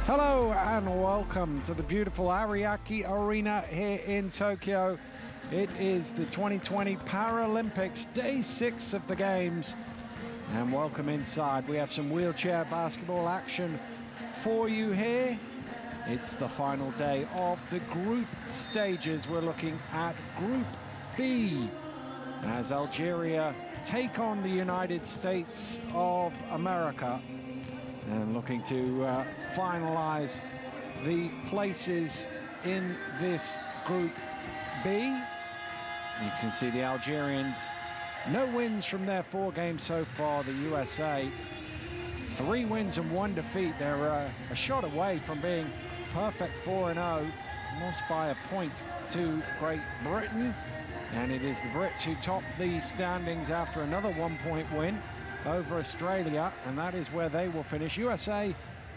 Hello and welcome to the beautiful Ariake Arena here in Tokyo. It is the 2020 Paralympics, day 6 of the games. And welcome inside. We have some wheelchair basketball action for you here. It's the final day of the group stages. We're looking at Group B as Algeria take on the United States of America. And looking to finalize the places in this Group B. You can see the Algerians, no wins from their 4 games so far. The USA, 3 wins and 1 defeat. They're a shot away from being perfect 4-0. Lost by a point to Great Britain. And it is the Brits who top the standings after another 1-point win over Australia, and that is where they will finish. USA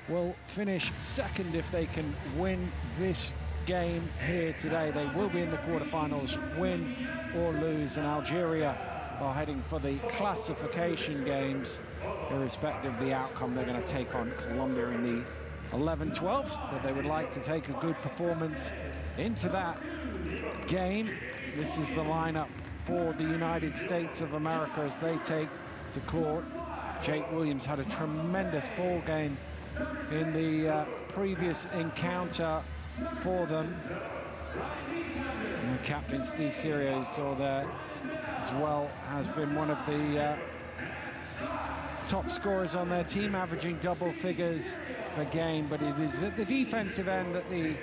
will finish second if they can win this game here today. They will be in the quarterfinals, win or lose, and Algeria are heading for the classification games. Irrespective of the outcome, they're going to take on Colombia in the 11-12, but they would like to take a good performance into that game. This is the lineup for the United States of America as they take to court. Jake Williams had a tremendous ball game in the previous encounter for them. And Captain Steve Serio, saw there as well, has been one of the top scorers on their team, averaging double figures per game. But it is at the defensive end that the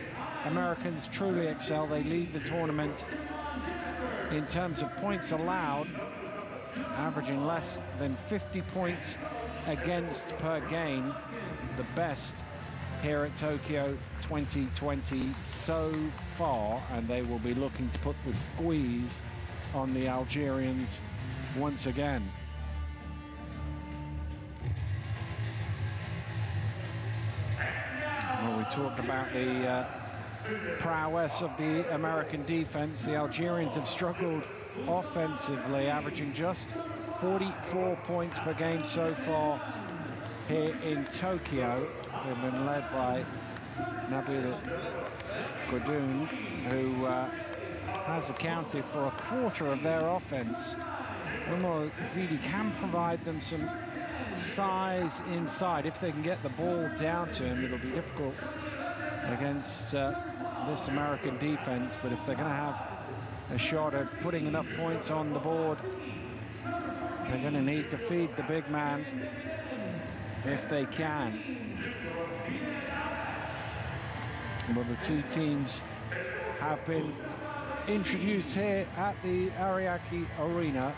Americans truly excel. They lead the tournament in terms of points allowed, averaging less than 50 points against per game, the best here at Tokyo 2020 so far, and they will be looking to put the squeeze on the Algerians once again. Well, we talked about the prowess of the American defense. The Algerians have struggled offensively, averaging just 44 points per game so far here in Tokyo. They've been led by Nabil Goudoun, who has accounted for a quarter of their offense. Umar Zidi can provide them some size inside. If they can get the ball down to him, it'll be difficult against this American defense, but if they're going to have a shot at putting enough points on the board, they're going to need to feed the big man if they can. Well, the two teams have been introduced here at the Ariake Arena,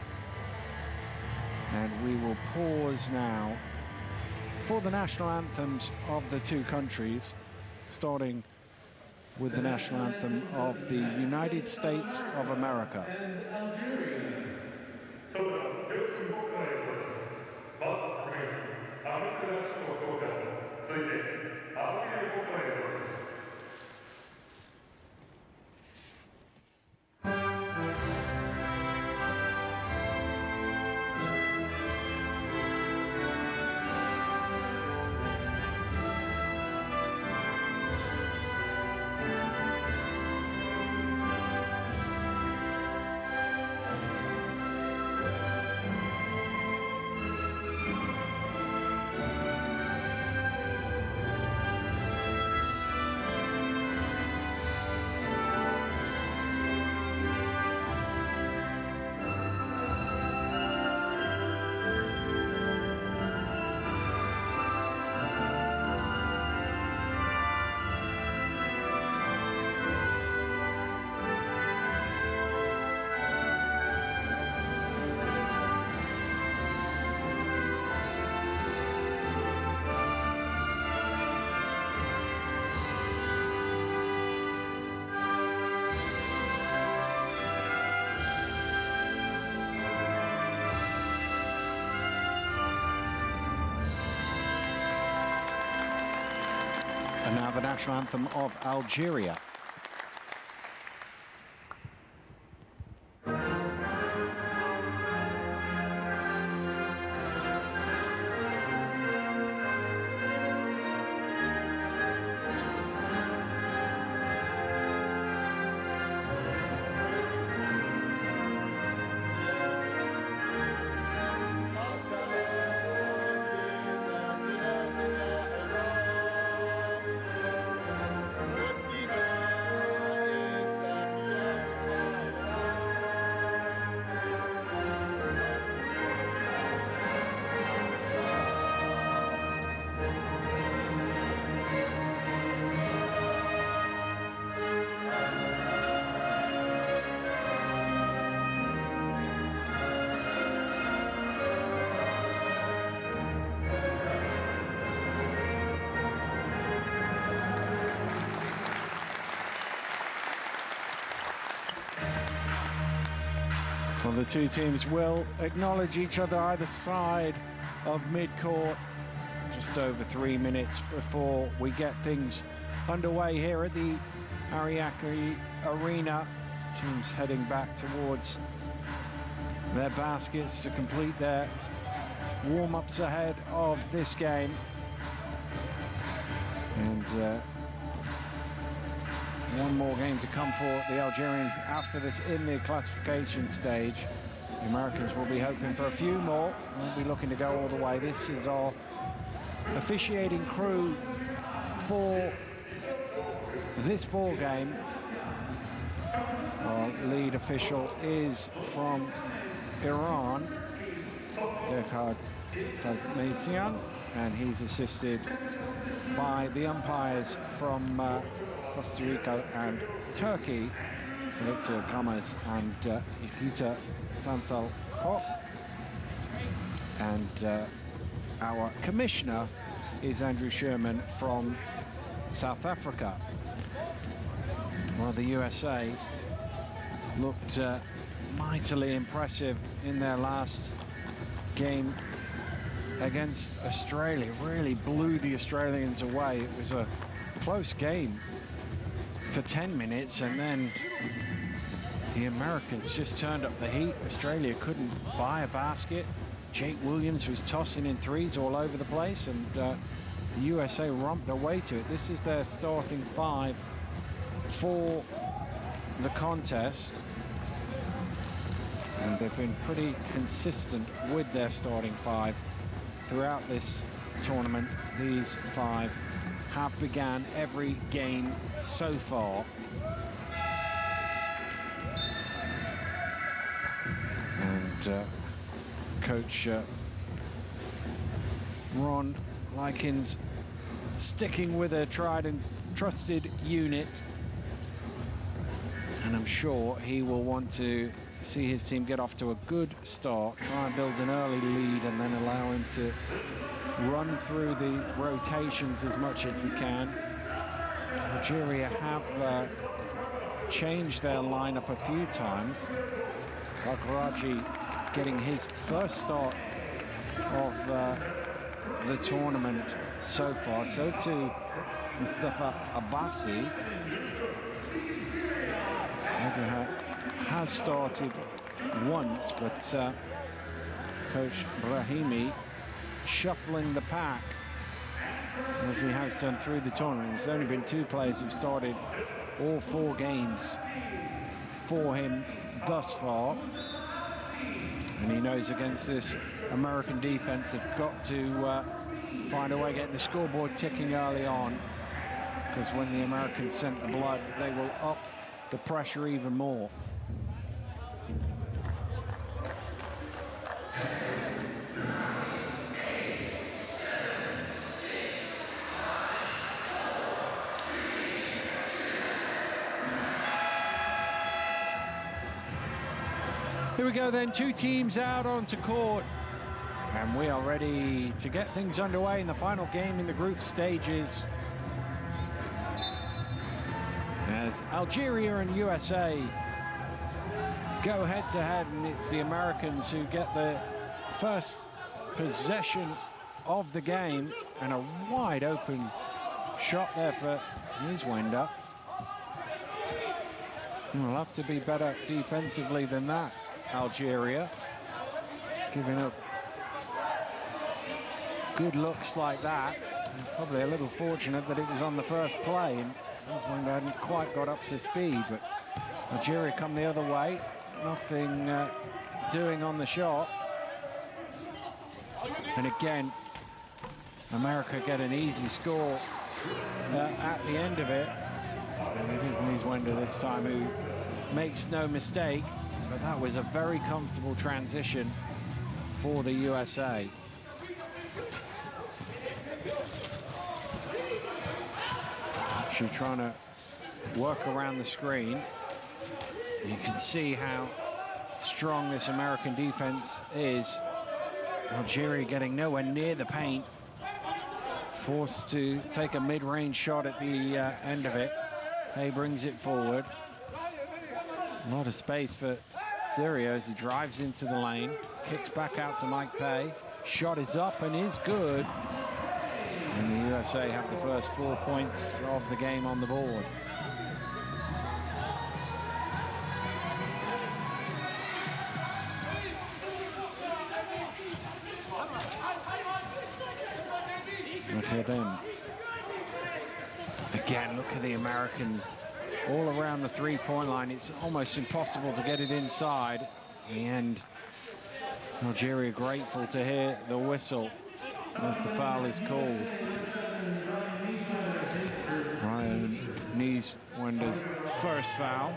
and we will pause now for the national anthems of the two countries, starting with the national anthem of the United States of America. And now the national anthem of Algeria. The two teams will acknowledge each other either side of mid-court. Just over 3 minutes before we get things underway here at the Ariake Arena. Teams heading back towards their baskets to complete their warm-ups ahead of this game. And one more game to come for the Algerians after this in the classification stage. The Americans will be hoping for a few more. Won't be looking to go all the way. This is our officiating crew for this ball game. Our lead official is from Iran, Dekard Tazmesian, and he's assisted by the umpires from Costa Rica and Turkey, Victor Gomez and Ikita Sansal Kop. And our commissioner is Andrew Sherman from South Africa. Well, the USA looked mightily impressive in their last game against Australia. Really blew the Australians away. It was a close game for 10 minutes, and then the Americans just turned up the heat. Australia couldn't buy a basket. Jake Williams was tossing in threes all over the place, and the USA romped away to it. This is their starting five for the contest, and they've been pretty consistent with their starting five throughout this tournament. These five have began every game so far. And Coach Ron Likens sticking with a tried and trusted unit, and I'm sure he will want to see his team get off to a good start, try and build an early lead, and then allow him to run through the rotations as much as he can. Algeria have changed their lineup a few times. Baghraji getting his first start of the tournament so far. So too Mustafa Abbasi. Has started once, but Coach Brahimi shuffling the pack as he has done through the tournament. There's only been two players who've started all 4 games for him thus far. And he knows against this American defense, they've got to find a way getting the scoreboard ticking early on, because when the Americans sent the blood, they will up the pressure even more. Here we go then, 2 teams out onto court, and we are ready to get things underway in the final game in the group stages, as Algeria and USA go head-to-head, and it's the Americans who get the first possession of the game, and a wide-open shot there for Niswenda. We'll have to be better defensively than that, Algeria. Giving up good looks like that. And probably a little fortunate that it was on the first play, and Niswenda hadn't quite got up to speed, but Algeria come the other way. Nothing doing on the shot. And again, America get an easy score at the end of it. And it is Niswenda this time who makes no mistake, but that was a very comfortable transition for the USA. Actually trying to work around the screen. You can see how strong this American defense is. Algeria getting nowhere near the paint. Forced to take a mid-range shot at the end of it. Hay brings it forward. A lot of space for Syria as he drives into the lane, kicks back out to Mike Pei. Shot is up and is good. And the USA have the first 4 points of the game on the board. Look at them. Again, look at the Americans all around the three-point line. It's almost impossible to get it inside. And Algeria grateful to hear the whistle as the foul is called. Ryan Nieswender's first foul.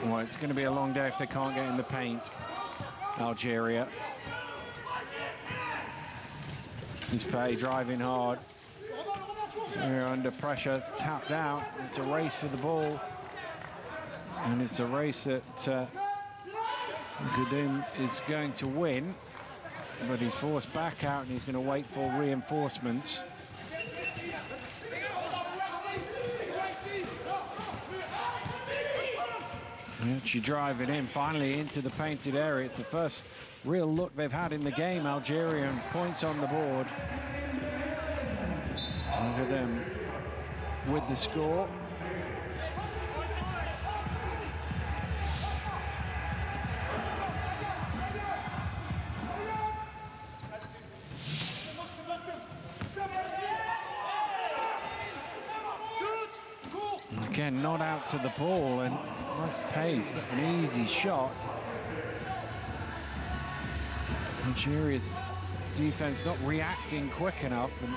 Well, it's going to be a long day if they can't get in the paint, Algeria. This Pei driving hard. So they're under pressure. It's tapped out. It's a race for the ball. And it's a race that Goudim is going to win. But he's forced back out and he's going to wait for reinforcements. She driving in finally into the painted area. It's the first real look they've had in the game. Algeria and points on the board. Look at them with the score. Again, not out to the ball, and Pei's got an easy shot. Algeria's defense not reacting quick enough, and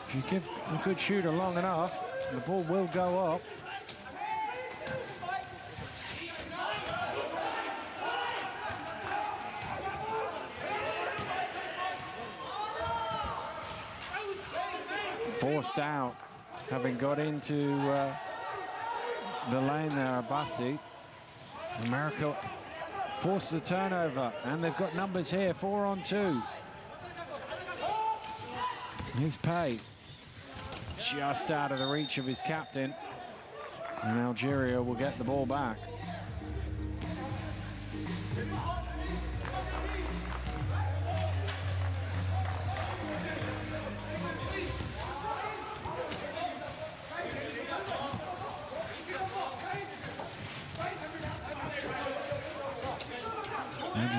if you give a good shooter long enough, the ball will go up. Forced out, having got into the lane there, Abbasi. America forced the turnover, and they've got numbers here, 4 on 2. Here's Pei, just out of the reach of his captain, and Algeria will get the ball back.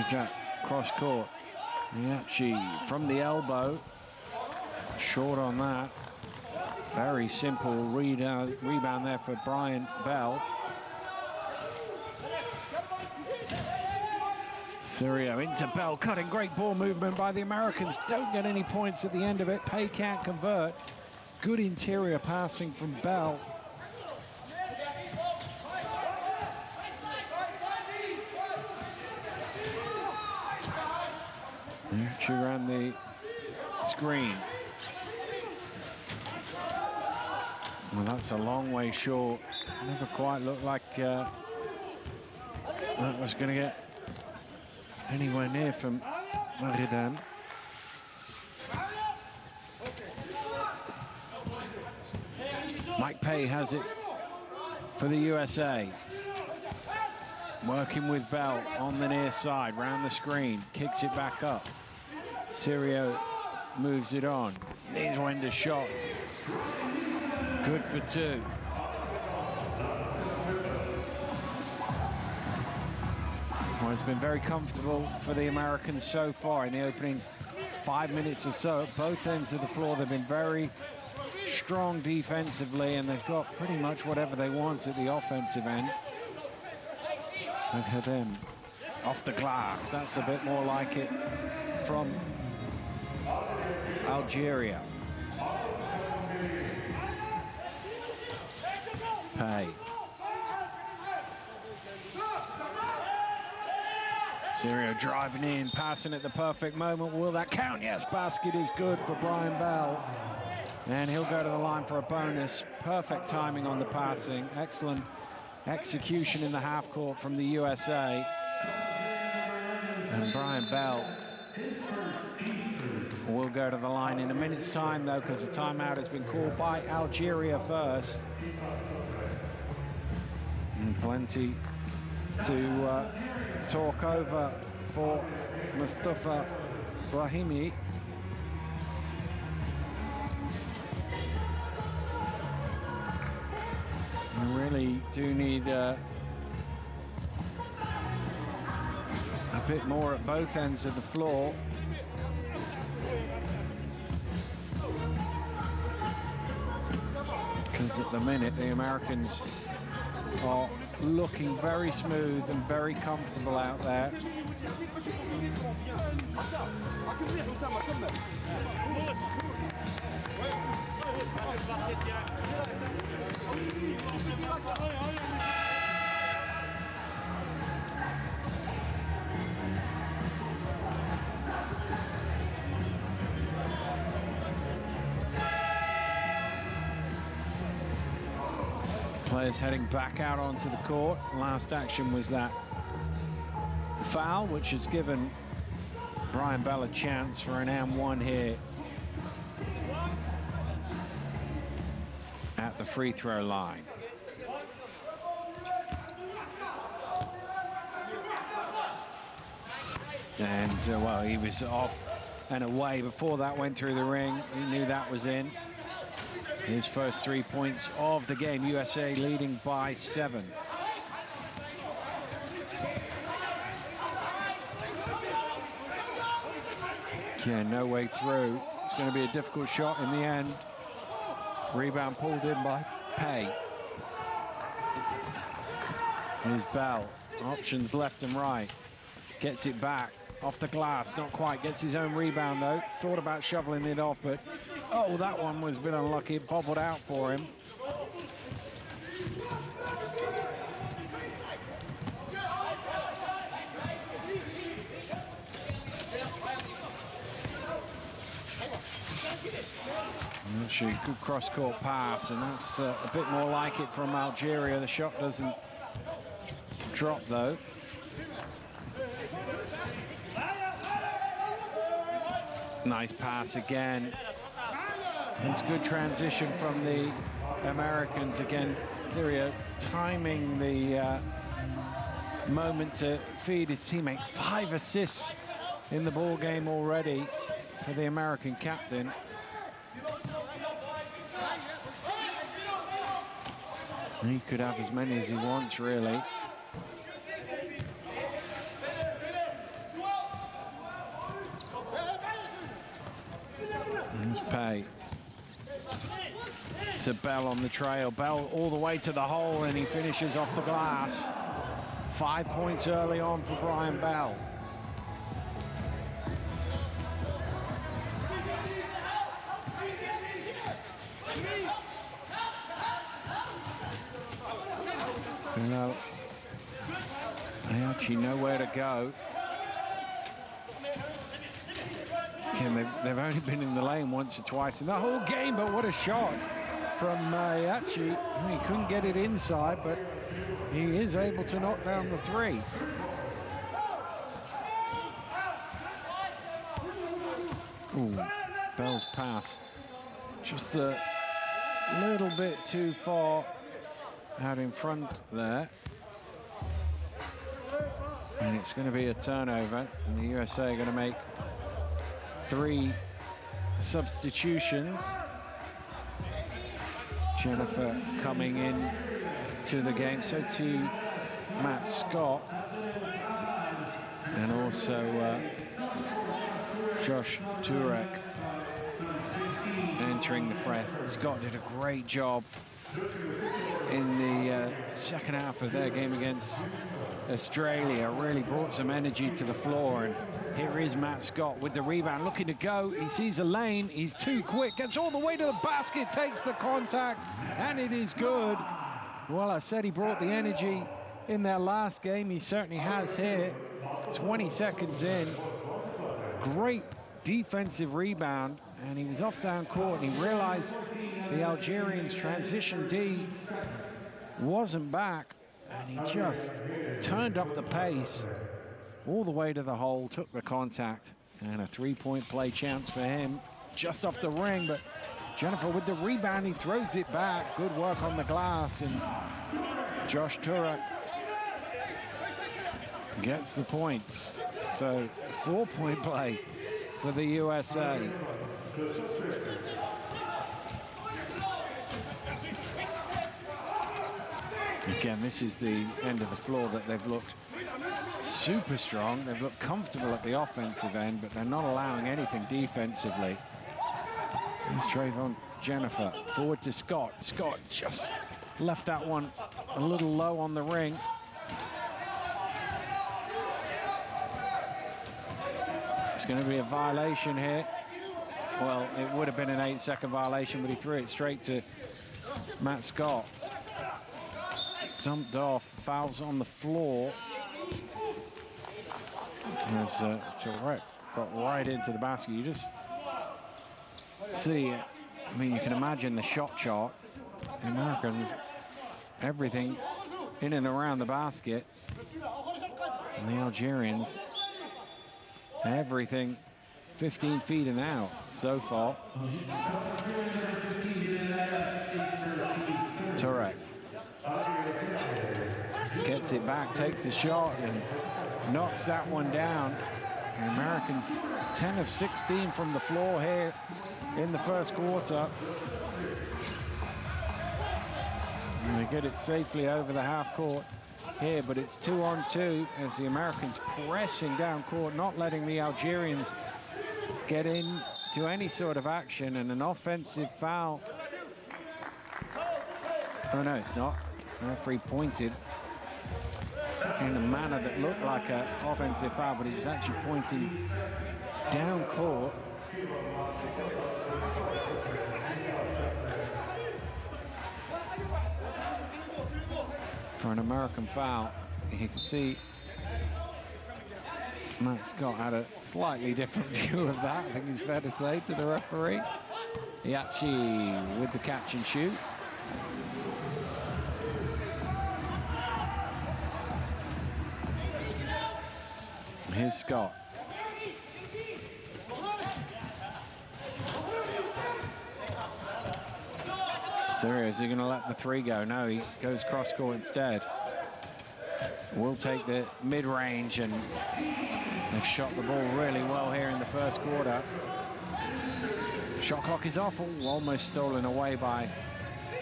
Jack cross court. Miyachi from the elbow. Short on that. Very simple rebound there for Brian Bell. Syria into Bell, cutting, great ball movement by the Americans. Don't get any points at the end of it. Pei can't convert. Good interior passing from Bell. She ran the screen. Well, that's a long way short. Never quite looked like that was going to get anywhere near from Maridan. Mike Pei has it for the USA. Working with Bell on the near side, round the screen, kicks it back up. Syria moves it on. Nieswender's shot. Good for 2. Well, it's been very comfortable for the Americans so far in the opening 5 minutes or so. At both ends of the floor, they've been very strong defensively, and they've got pretty much whatever they want at the offensive end. Look at them. Off the glass. That's a bit more like it from Algeria. Pei. Syria driving in, passing at the perfect moment. Will that count? Yes, basket is good for Brian Bell. And he'll go to the line for a bonus. Perfect timing on the passing. Excellent execution in the half court from the USA. And Brian Bell We'll go to the line in a minute's time, though, because the timeout has been called by Algeria first. And plenty to talk over for Mustafa Brahimi. We really do need a bit more at both ends of the floor. Because at the minute, the Americans are looking very smooth and very comfortable out there. Players heading back out onto the court. Last action was that foul, which has given Brian Bell a chance for an M1 here at the free throw line. And, well, he was off and away before that went through the ring. He knew that was in. His first 3 points of the game, USA leading by 7. Yeah, no way through. It's going to be a difficult shot in the end. Rebound pulled in by Pay. Here's Bell. Options left and right. Gets it back. Off the glass, not quite. Gets his own rebound, though. Thought about shoveling it off, but oh, that one was a bit unlucky. It bobbled out for him. Actually, good cross-court pass, and that's a bit more like it from Algeria. The shot doesn't drop, though. Nice pass again. It's good transition from the Americans. Again, Syria timing the moment to feed his teammate. 5 assists in the ball game already for the American captain. He could have as many as he wants, really. Here's Pay. To Bell on the trail. Bell all the way to the hole, and he finishes off the glass. 5 points early on for Brian Bell. You know, they actually know where to go. Again, they've only been in the lane once or twice in the whole game, but what a shot from Yachi. He couldn't get it inside, but he is able to knock down the 3. Ooh, Bell's pass. Just a little bit too far out in front there. And it's going to be a turnover, and the USA are going to make 3 substitutions. Jennifer coming in to the game, so too Matt Scott, and also Josh Turek entering the fray. Scott did a great job in the second half of their game against Australia. Really brought some energy to the floor, and here is Matt Scott with the rebound, looking to go. He sees a lane, he's too quick, gets all the way to the basket, takes the contact, and it is good. Well, I said he brought the energy in their last game. He certainly has here. 20 seconds in. Great defensive rebound, and he was off down court, and he realized the Algerians' transition D wasn't back, and he just turned up the pace all the way to the hole, took the contact, And a three-point play chance for him just off the ring, but Jennifer with the rebound, he throws it back. Good work on the glass, and Josh Turek gets the points. So 4-point play for the USA. Again, this is the end of the floor that they've looked super strong. They've looked comfortable at the offensive end, but they're not allowing anything defensively. Here's Trayvon Jennifer, forward to Scott. Scott just left that one a little low on the ring. It's going to be a violation here. Well, it would have been an 8-second violation, but he threw it straight to Matt Scott. Dumped off, fouls on the floor. As Turek got right into the basket. You just see it. I mean, you can imagine the shot chart. The Americans, everything in and around the basket. And the Algerians, everything 15 feet and out so far. Turek gets it back, takes the shot, and knocks that one down. The Americans 10 of 16 from the floor here in the first quarter. And they get it safely over the half court here, but it's 2-on-2 as the Americans pressing down court, not letting the Algerians get into any sort of action, and an offensive foul. Oh no, it's not. The referee pointed in a manner that looked like an offensive foul, but he was actually pointing down court. For an American foul. You can see Matt Scott had a slightly different view of that, I think it's fair to say, to the referee. Yachi with the catch and shoot. Here's Scott. Serio, is he going to let the three go? No, he goes cross-court instead. Will take the mid-range, and they've shot the ball really well here in the first quarter. Shot clock is off, almost stolen away by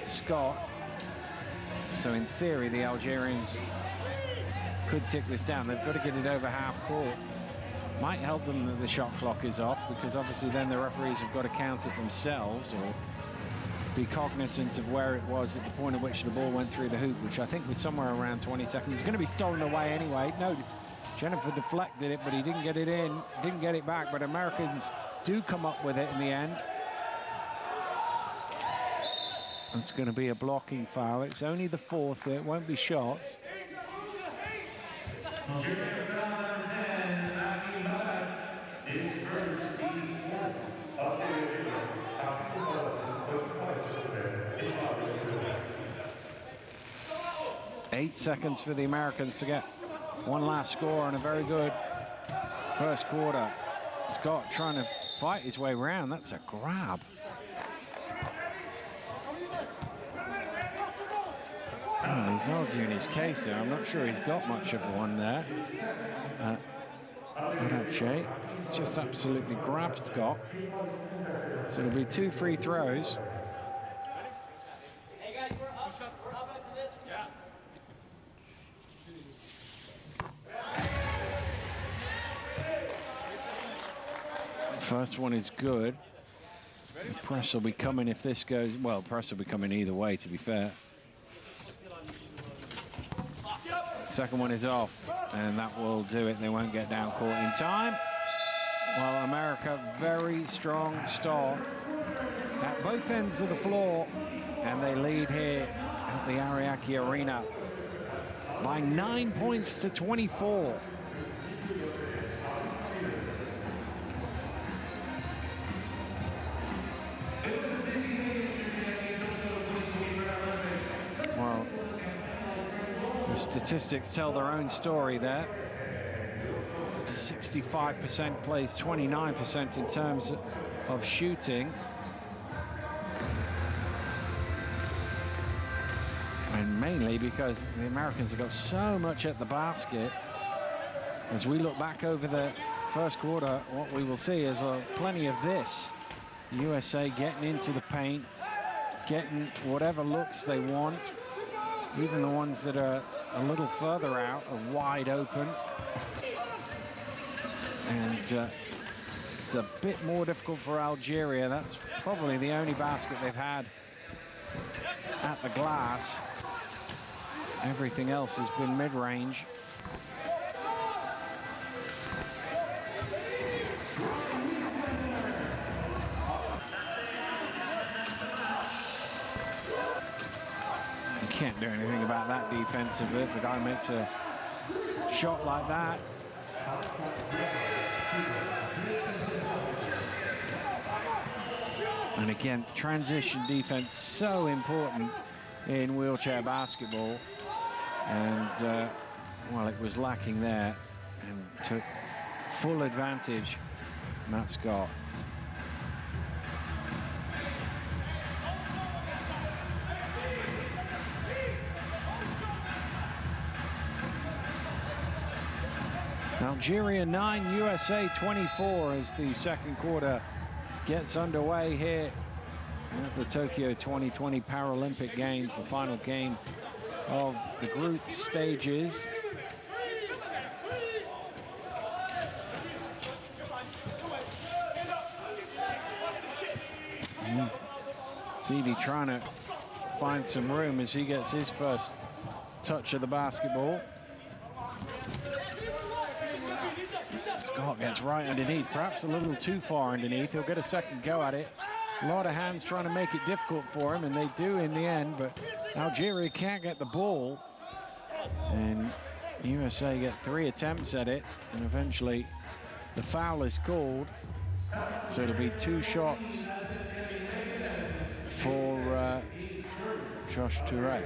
Scott. So in theory, the Algerians could tick this down. They've got to get it over half court. Might help them that the shot clock is off, because obviously then the referees have got to count it themselves, or be cognizant of where it was at the point at which the ball went through the hoop, which I think was somewhere around 20 seconds. It's going to be stolen away anyway. No, Jennifer deflected it, but he didn't get it in, didn't get it back, but Americans do come up with it in the end. It's going to be a blocking foul. It's only the fourth, so it won't be shots. Eight seconds for the Americans to get one last score, and a very good first quarter. Scott trying to fight his way around. That's a grab. Oh, he's arguing his case there. I'm not sure he's got much of one there. Arache, it's just absolutely grabbed Scott. So it'll be 2 free throws. First one is good. Press will be coming if this goes, well, press will be coming either way, to be fair. Second one is off, and that will do it. They won't get down court in time. Well, America, very strong start at both ends of the floor, and they lead here at the Ariake Arena by 9 points to 24. Well, the statistics tell their own story there. 6 65%, plays 29% in terms of shooting. And mainly because the Americans have got so much at the basket. As we look back over the first quarter, what we will see is plenty of this. USA getting into the paint, getting whatever looks they want. Even the ones that are a little further out are wide open. And it's a bit more difficult for Algeria. That's probably the only basket they've had at the glass. Everything else has been mid-range. Can't do anything about that defensively. If the guy makes a shot like that. And again, transition defense so important in wheelchair basketball. And, well, it was lacking there and took full advantage, Matt Scott. Algeria 9, USA 24 as the second quarter gets underway here at the Tokyo 2020 Paralympic Games, the final game of the group stages. Zidi trying to find some room as he gets his first touch of the basketball. Scott gets right underneath, perhaps a little too far underneath. He'll get a second go at it. A lot of hands trying to make it difficult for him, and they do in the end, but Algeria can't get the ball. And USA get 3 attempts at it, and eventually the foul is called. So it'll be 2 shots for Josh Turek.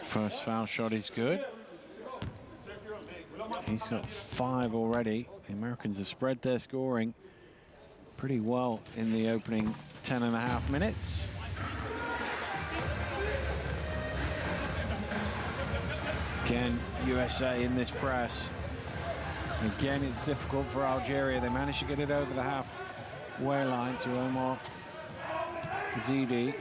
First foul shot is good. He's got 5 already. The Americans have spread their scoring pretty well in the opening 10.5 minutes. Again, USA in this press. Again, it's difficult for Algeria. They managed to get it over the halfway line to Omar Zidi.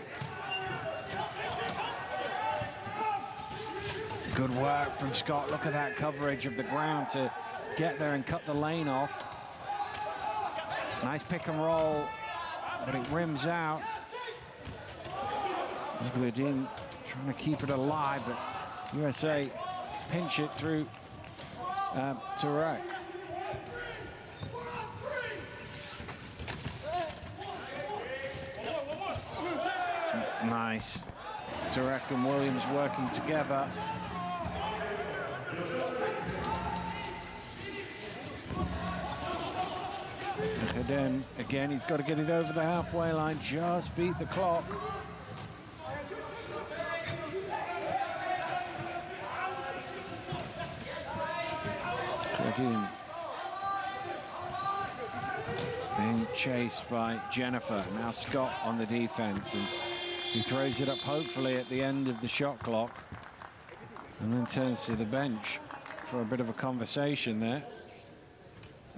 Good work from Scott. Look at that coverage of the ground to get there and cut the lane off. Nice pick and roll, but it rims out. Gudin trying to keep it alive, but USA pinch it through Turek. Nice. Turek and Williams working together. Then again, he's got to get it over the halfway line, just beat the clock. Khadin being chased by Jennifer. Now Scott on the defense, and he throws it up hopefully at the end of the shot clock, and then turns to the bench for a bit of a conversation there.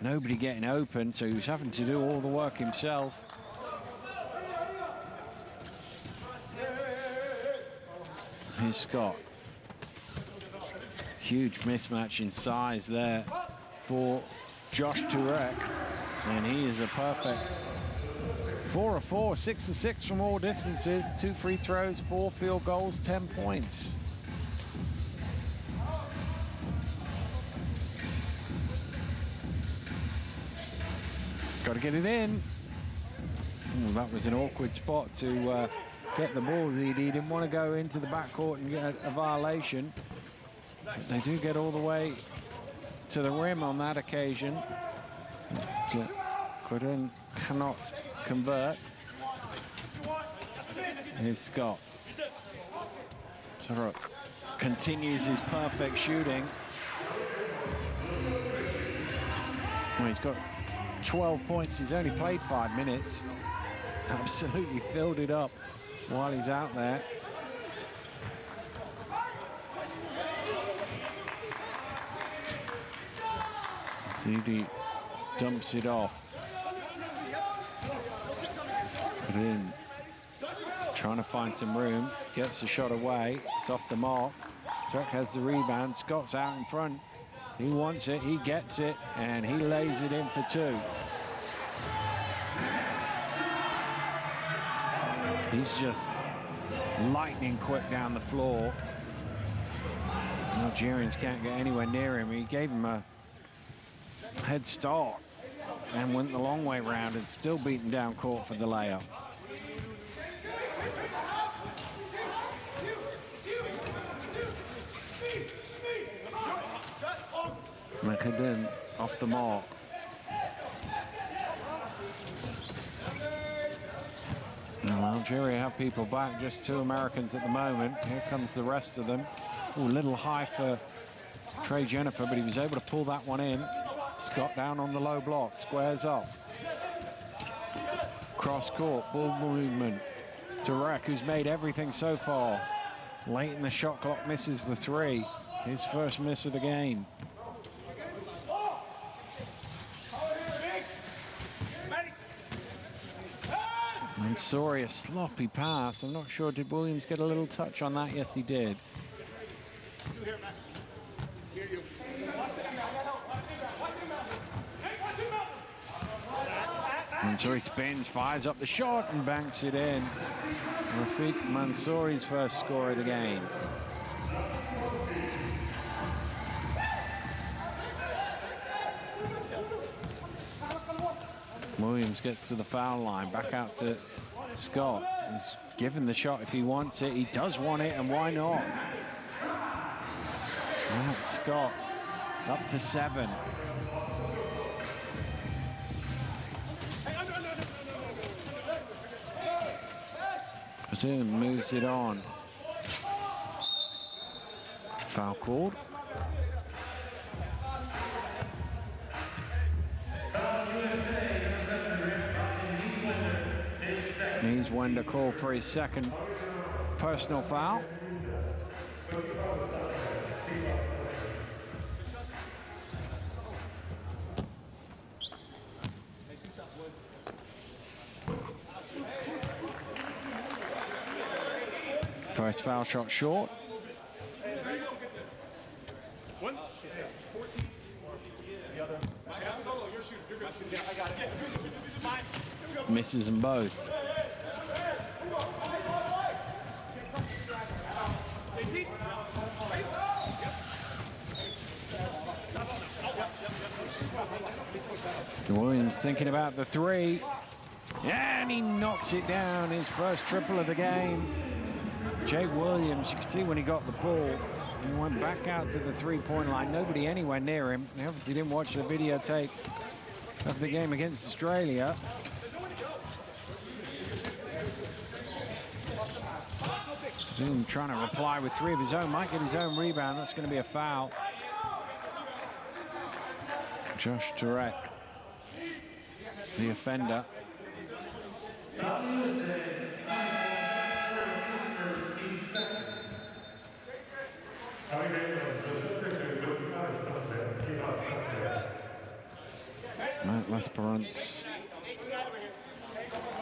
Nobody getting open, so he was having to do all the work himself. Here's Scott. Huge mismatch in size there for Josh Turek, and he is a perfect 4 of 4, 6 of 6 from all distances, 2 free throws, 4 field goals, 10 points. Got to get it in. Ooh, that was an awkward spot to get the ball, ZD. Didn't want to go into the backcourt and get a violation. But they do get all the way to the rim on that occasion. Couldn't, cannot convert. Here's Scott. Turok continues his perfect shooting. Well, he's got 12 points. He's only played 5 minutes. Absolutely filled it up while he's out there. ZD dumps it off. Put it in. Trying to find some room. Gets a shot away. It's off the mark. Turok has the rebound. Scott's out in front. He wants it. He gets it. And he lays it in for 2. He's just lightning quick down the floor. The Algerians can't get anywhere near him. He gave him a head start and went the long way round and still beaten down court for the layup. McAdin off the mark. Now, Algeria have people back, just 2 Americans at the moment. Here comes the rest of them. Ooh, a little high for Trey Jennifer, but he was able to pull that one in. Scott down on the low block, squares up. Cross court, ball movement. Turek, who's made everything so far. Late in the shot clock, misses the 3. His first miss of the game. Mansouri, a sloppy pass. I'm not sure, did Williams get a little touch on that? Yes, he did. Mansouri spins, fires up the shot and banks it in. Rafiq Mansouri's first score of the game. Williams gets to the foul line, back out to Scott. He's given the shot if he wants it. He does want it, and why not? That's Scott, up to 7. Batum moves it on. Foul called. He's Wender called for his second personal foul. First foul shot short. Misses them both. Williams thinking about the 3. And he knocks it down, his first triple of the game. Jake Williams, you can see when he got the ball, he went back out to the 3-point line. Nobody anywhere near him. He obviously didn't watch the videotape of the game against Australia. Zoom trying to reply with 3 of his own. Might get his own rebound. That's going to be a foul. Josh Turek, the offender. Matt Lesperance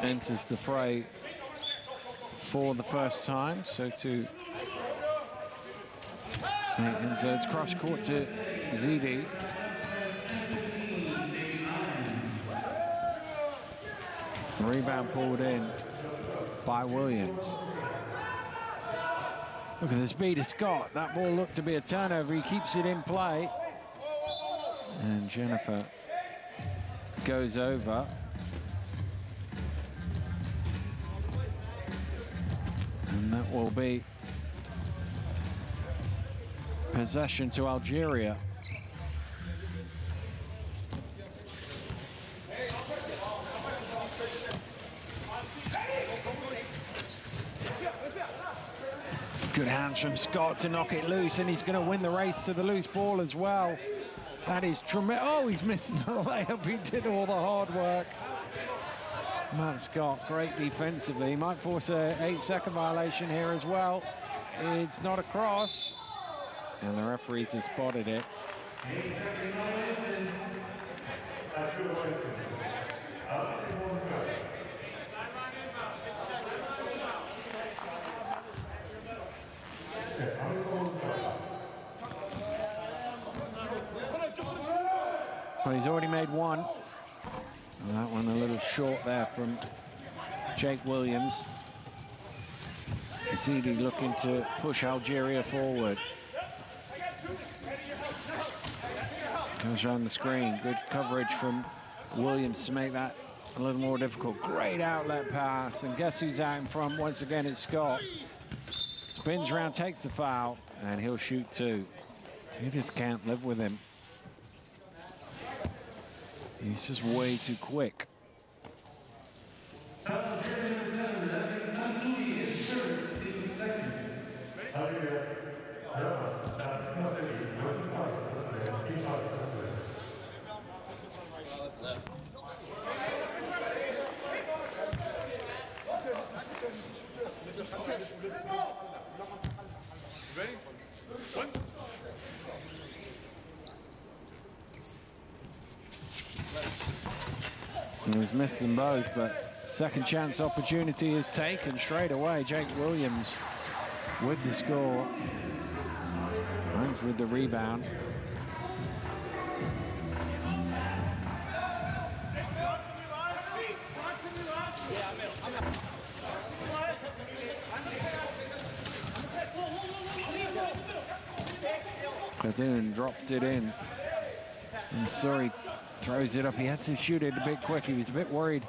enters the fray for the first time, so to and so it's cross court to ZD. Rebound pulled in by Williams. Look at the speed of Scott. That ball looked to be a turnover. He keeps it in play. And Jennifer goes over. And that will be possession to Algeria. Good hands from Scott to knock it loose, and he's going to win the race to the loose ball as well. That is tremendous. Oh, he's missed the layup. He did all the hard work. Matt Scott, great defensively. He might force a 8-second violation here as well. It's not a cross, and the referees have spotted it. Well, he's already made one. And that one a little short there from Jake Williams. Zidi looking to push Algeria forward. Comes around the screen. Good coverage from Williams to make that a little more difficult. Great outlet pass. And guess who's out in front? Once again, it's Scott. Spins around, takes the foul, and he'll shoot two. You just can't live with him. He's just way too quick. And he's missed them both, but second chance opportunity is taken straight away. Jake Williams with the score. Hines with the rebound. Bethune drops it in. And Surrey throws it up. He had to shoot it a bit quick. He was a bit worried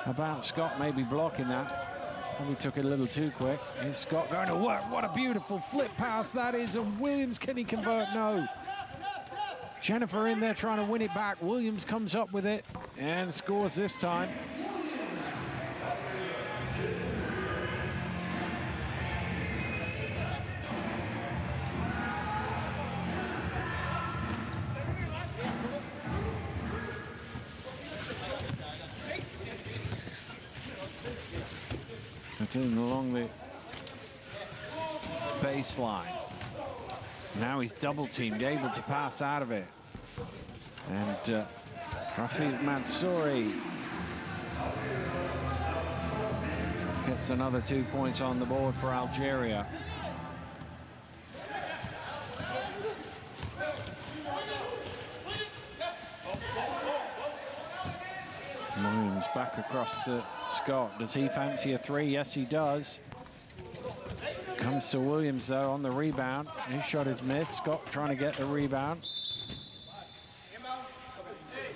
about Scott maybe blocking that. Probably took it a little too quick. Here's Scott going to work. What a beautiful flip pass that is. And Williams, can he convert? No. Jennifer in there trying to win it back. Williams comes up with it and scores this time. Along the baseline. Now he's double teamed, able to pass out of it. And Rafiq Mansouri gets another 2 points on the board for Algeria. Williams back across to Scott. Does he fancy a three? Yes, he does. Comes to Williams, though, on the rebound. His shot is missed. Scott trying to get the rebound.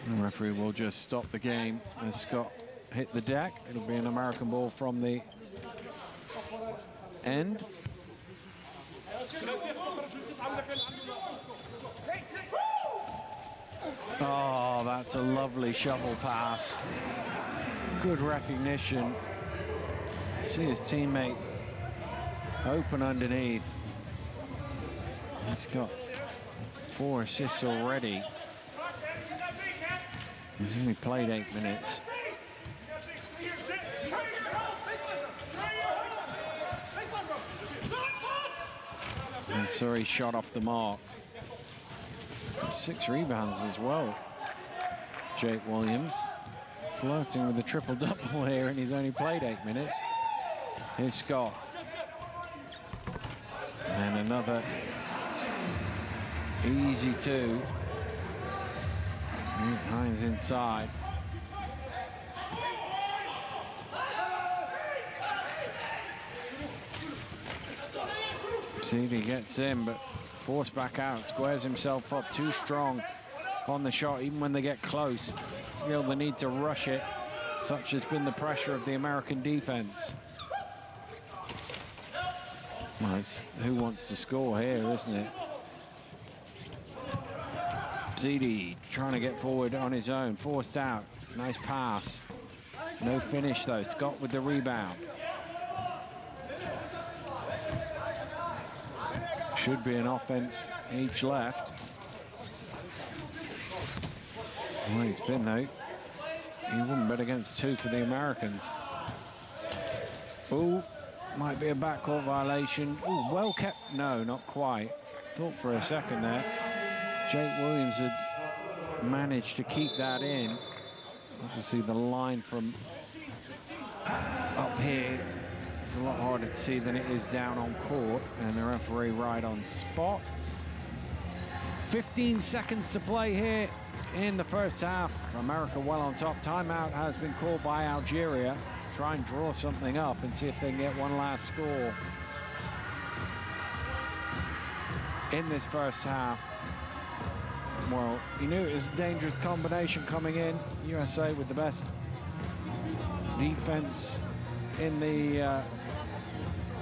The referee will just stop the game as Scott hit the deck. It'll be an American ball from the end. Oh, that's a lovely shovel pass. Good recognition. See his teammate open underneath. He's got 4 assists already. He's only played 8 minutes. And Surrey shot off the mark. 6 rebounds as well. Jake Williams flirting with the triple-double here, and he's only played 8 minutes. Here's Scott. And another easy 2. Hines inside. Zidi gets in, but forced back out, squares himself up too strong on the shot. Even when they get close, feel the need to rush it. Such has been the pressure of the American defense. Well, it's who wants to score here, isn't it? Zidi trying to get forward on his own, forced out. Nice pass. No finish though. Scott with the rebound. Should be an offense each left. Well, it's been though. You wouldn't bet against 2 for the Americans. Oh, might be a backcourt violation. Oh, well kept. No, not quite. Thought for a second there. Jake Williams had managed to keep that in. Obviously, the line from up here is a lot harder to see than it is down on court, and the referee right on spot. 15 seconds to play here in the first half. America well on top. Timeout has been called by Algeria. Try and draw something up and see if they can get one last score in this first half. Well, you knew it was a dangerous combination coming in. USA with the best defense in the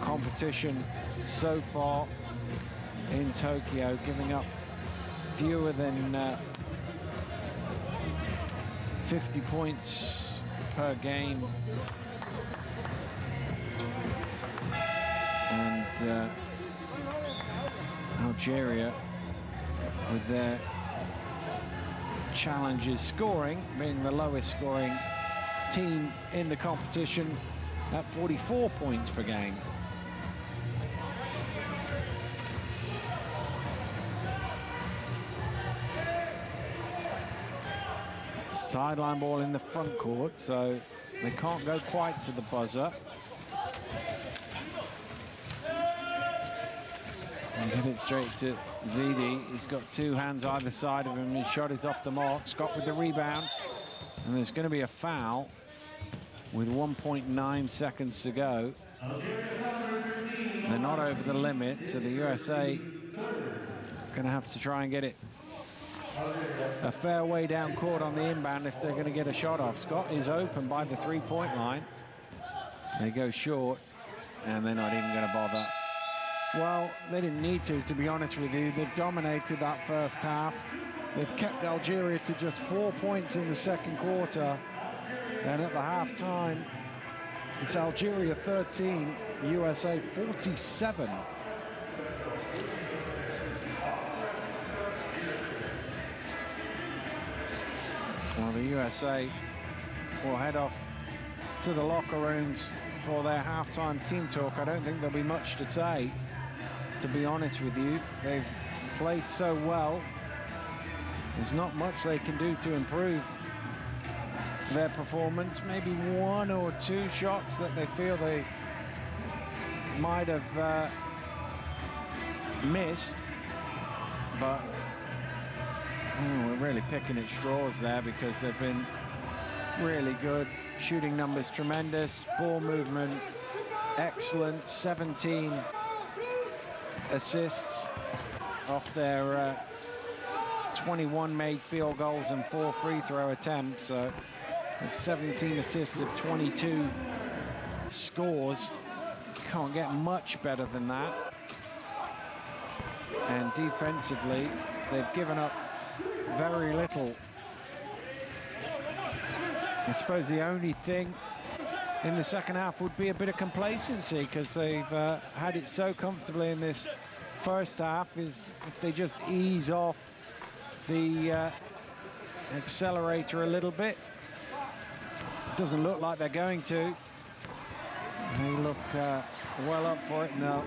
competition so far in Tokyo, giving up fewer than 50 points per game. And Algeria with their challenges scoring, being the lowest scoring team in the competition at 44 points per game. Sideline ball in the front court, so they can't go quite to the buzzer. And get it straight to Zidi. He's got 2 hands either side of him. His shot is off the mark. Scott with the rebound. And there's going to be a foul with 1.9 seconds to go. They're not over the limit, so the USA going to have to try and get it a fair way down court on the inbound if they're going to get a shot off. Scott is open by the 3-point line. They go short, and they're not even going to bother. Well, they didn't need to be honest with you. They've dominated that first half. They've kept Algeria to just 4 points in the second quarter. And at the halftime, it's Algeria 13, USA 47. Well, the USA will head off to the locker rooms for their halftime team talk. I don't think there'll be much to say, to be honest with you. They've played so well. There's not much they can do to improve their performance. Maybe 1 or 2 shots that they feel they might have missed, but we're really picking at straws there because they've been really good. Shooting numbers tremendous, ball movement excellent, 17 assists off their 21 made field goals and 4 free throw attempts. So it's 17 assists of 22 scores. Can't get much better than that. And defensively, they've given up very little. I suppose the only thing in the second half would be a bit of complacency, because they've had it so comfortably in this first half. Is if they just ease off the accelerator a little bit. Doesn't look like they're going to. They look well up for it, and they'll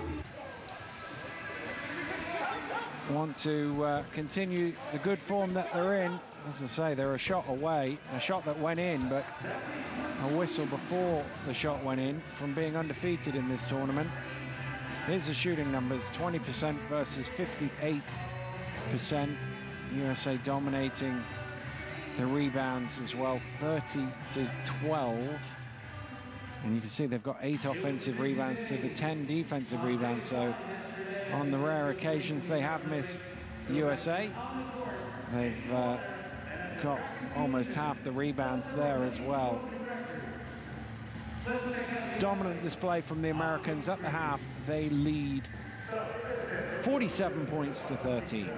want to continue the good form that they're in. As I say, they're a shot away, a shot that went in, but a whistle before the shot went in from being undefeated in this tournament. Here's the shooting numbers, 20% versus 58%. USA dominating the rebounds as well, 30-12. And you can see they've got 8 offensive rebounds to the 10 defensive rebounds. So on the rare occasions they have missed USA, they've got almost half the rebounds there as well. Dominant display from the Americans at the half. They lead 47 points to 13.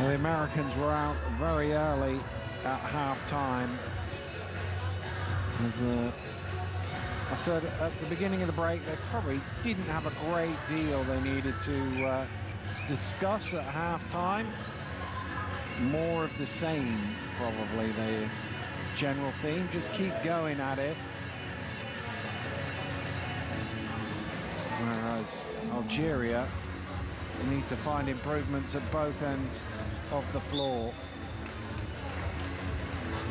Well, the Americans were out very early at half-time. As I said at the beginning of the break, they probably didn't have a great deal they needed to discuss at half-time. More of the same, probably, the general theme. Just keep going at it. Whereas Algeria need to find improvements at both ends of the floor.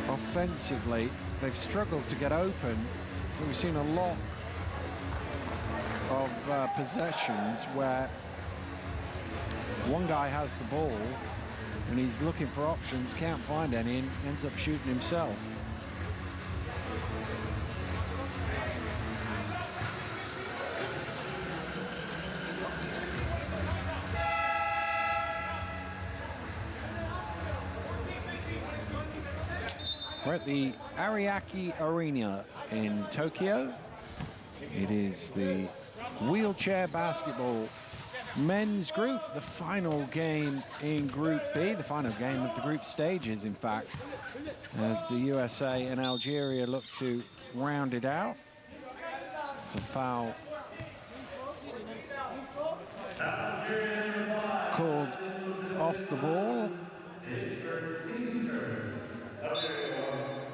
Offensively, they've struggled to get open, so we've seen a lot of possessions where one guy has the ball and he's looking for options, can't find any, and ends up shooting himself. We're at the Ariake Arena in Tokyo. It is the wheelchair basketball men's group, the final game in Group B, the final game of the group stages, in fact, as the USA and Algeria look to round it out. It's a foul called off the ball.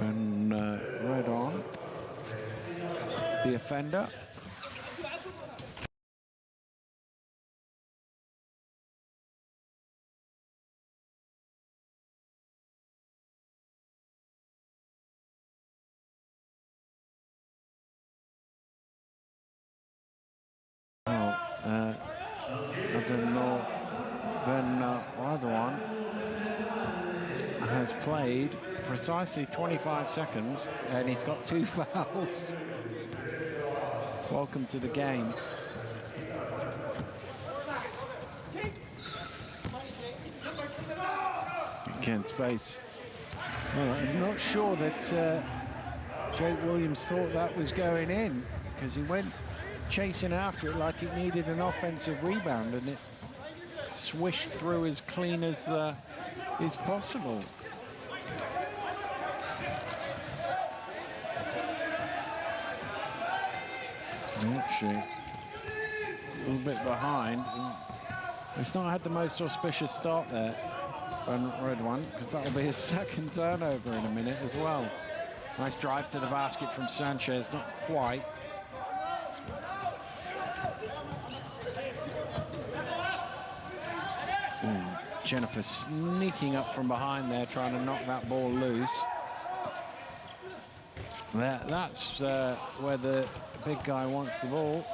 And right on the offender. Then has played precisely 25 seconds and he's got 2 fouls. Welcome to the game. Again, space. Well, I'm not sure that Jake Williams thought that was going in, because he went chasing after it like it needed an offensive rebound, and it swished through as clean as is possible. Actually, a little bit behind. He's not had the most auspicious start there on red one, because that'll be his second turnover in a minute as well. Nice drive to the basket from Sanchez, not quite. Jennifer sneaking up from behind there, trying to knock that ball loose. That's where the big guy wants the ball.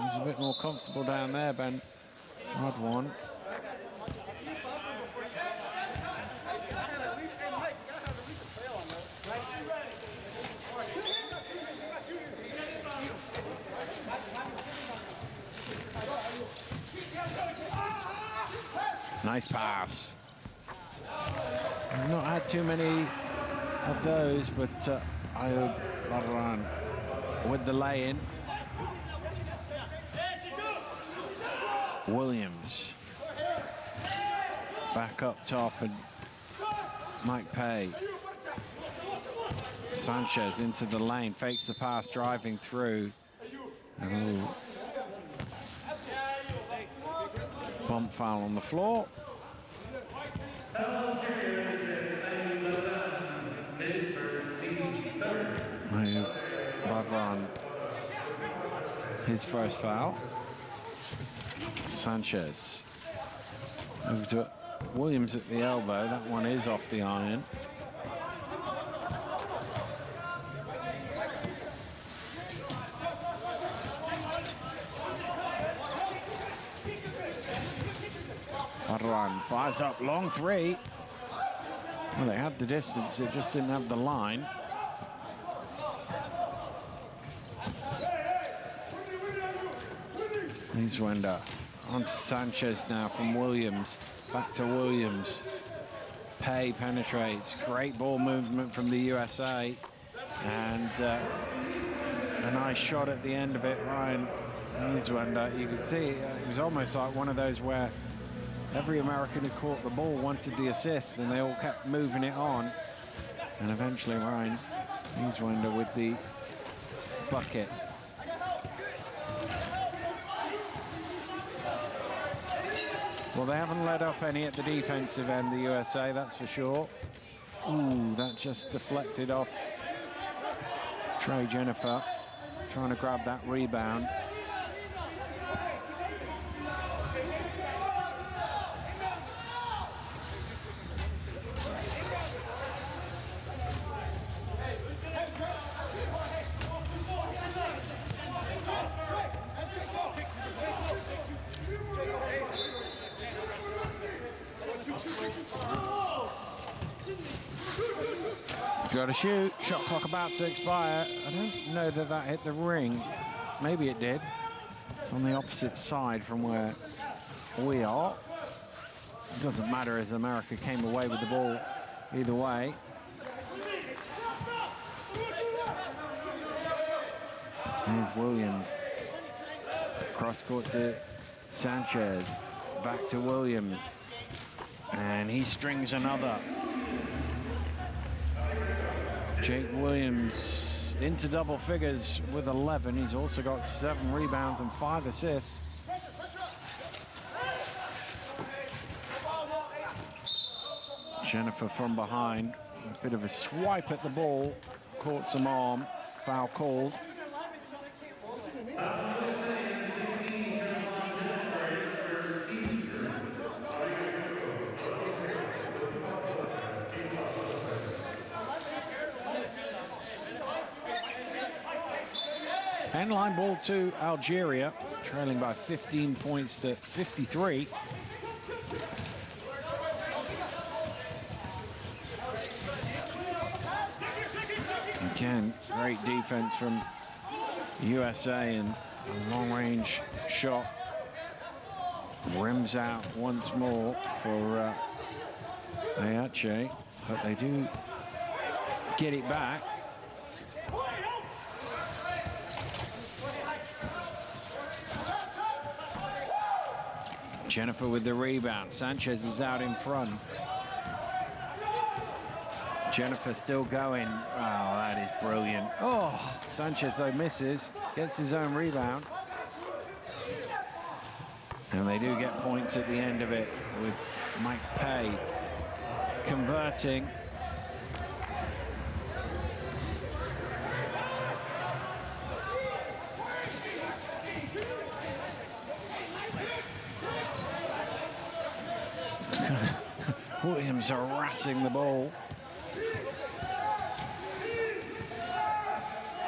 He's a bit more comfortable down there, Ben. Odd one. Nice pass. I've not had too many of those, but Ayub Badran with the lay-in. Williams back up top, and Mike Pay. Sanchez into the lane, fakes the pass, driving through. Oh. Bump foul on the floor. Badran, his first foul. Sanchez over to Williams at the elbow. That one is off the iron. Badran fires up, long three. Well, they had the distance, it just didn't have the line. Zwenda on to Sanchez now from Williams. Back to Williams. Pay penetrates. Great ball movement from the USA. And a nice shot at the end of it, Ryan Zwenda. You could see it was almost like one of those where Every American who caught the ball wanted the assist, and they all kept moving it on. And eventually Ryan Easwander with the bucket. Well, they haven't let up any at the defensive end, the USA, that's for sure. Ooh, that just deflected off Trey Jennifer, trying to grab that rebound. Got to shoot. Shot clock about to expire. I don't know that that hit the ring. Maybe it did. It's on the opposite side from where we are. It doesn't matter as America came away with the ball either way. Here's Williams. Cross court to Sanchez. Back to Williams. And he strings another. Jake Williams into double figures with 11. He's also got 7 rebounds and 5 assists. Jennifer from behind. A bit of a swipe at the ball. Caught some arm. Foul called. End line ball to Algeria, trailing by 15 points to 53. Again, great defense from USA, and a long-range shot rims out once more for Ayache, but they do get it back. Jennifer with the rebound. Sanchez is out in front. Jennifer still going. Oh, that is brilliant. Oh, Sanchez though misses, gets his own rebound. And they do get points at the end of it with Mike Pay converting. Williams harassing the ball.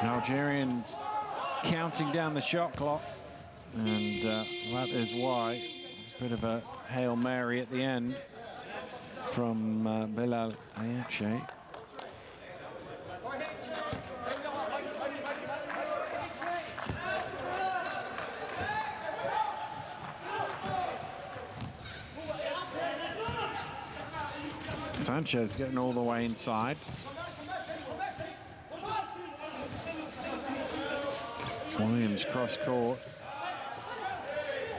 The Algerians counting down the shot clock, and that is why a bit of a Hail Mary at the end from Bilal Ayache. Sanchez getting all the way inside. Williams cross court.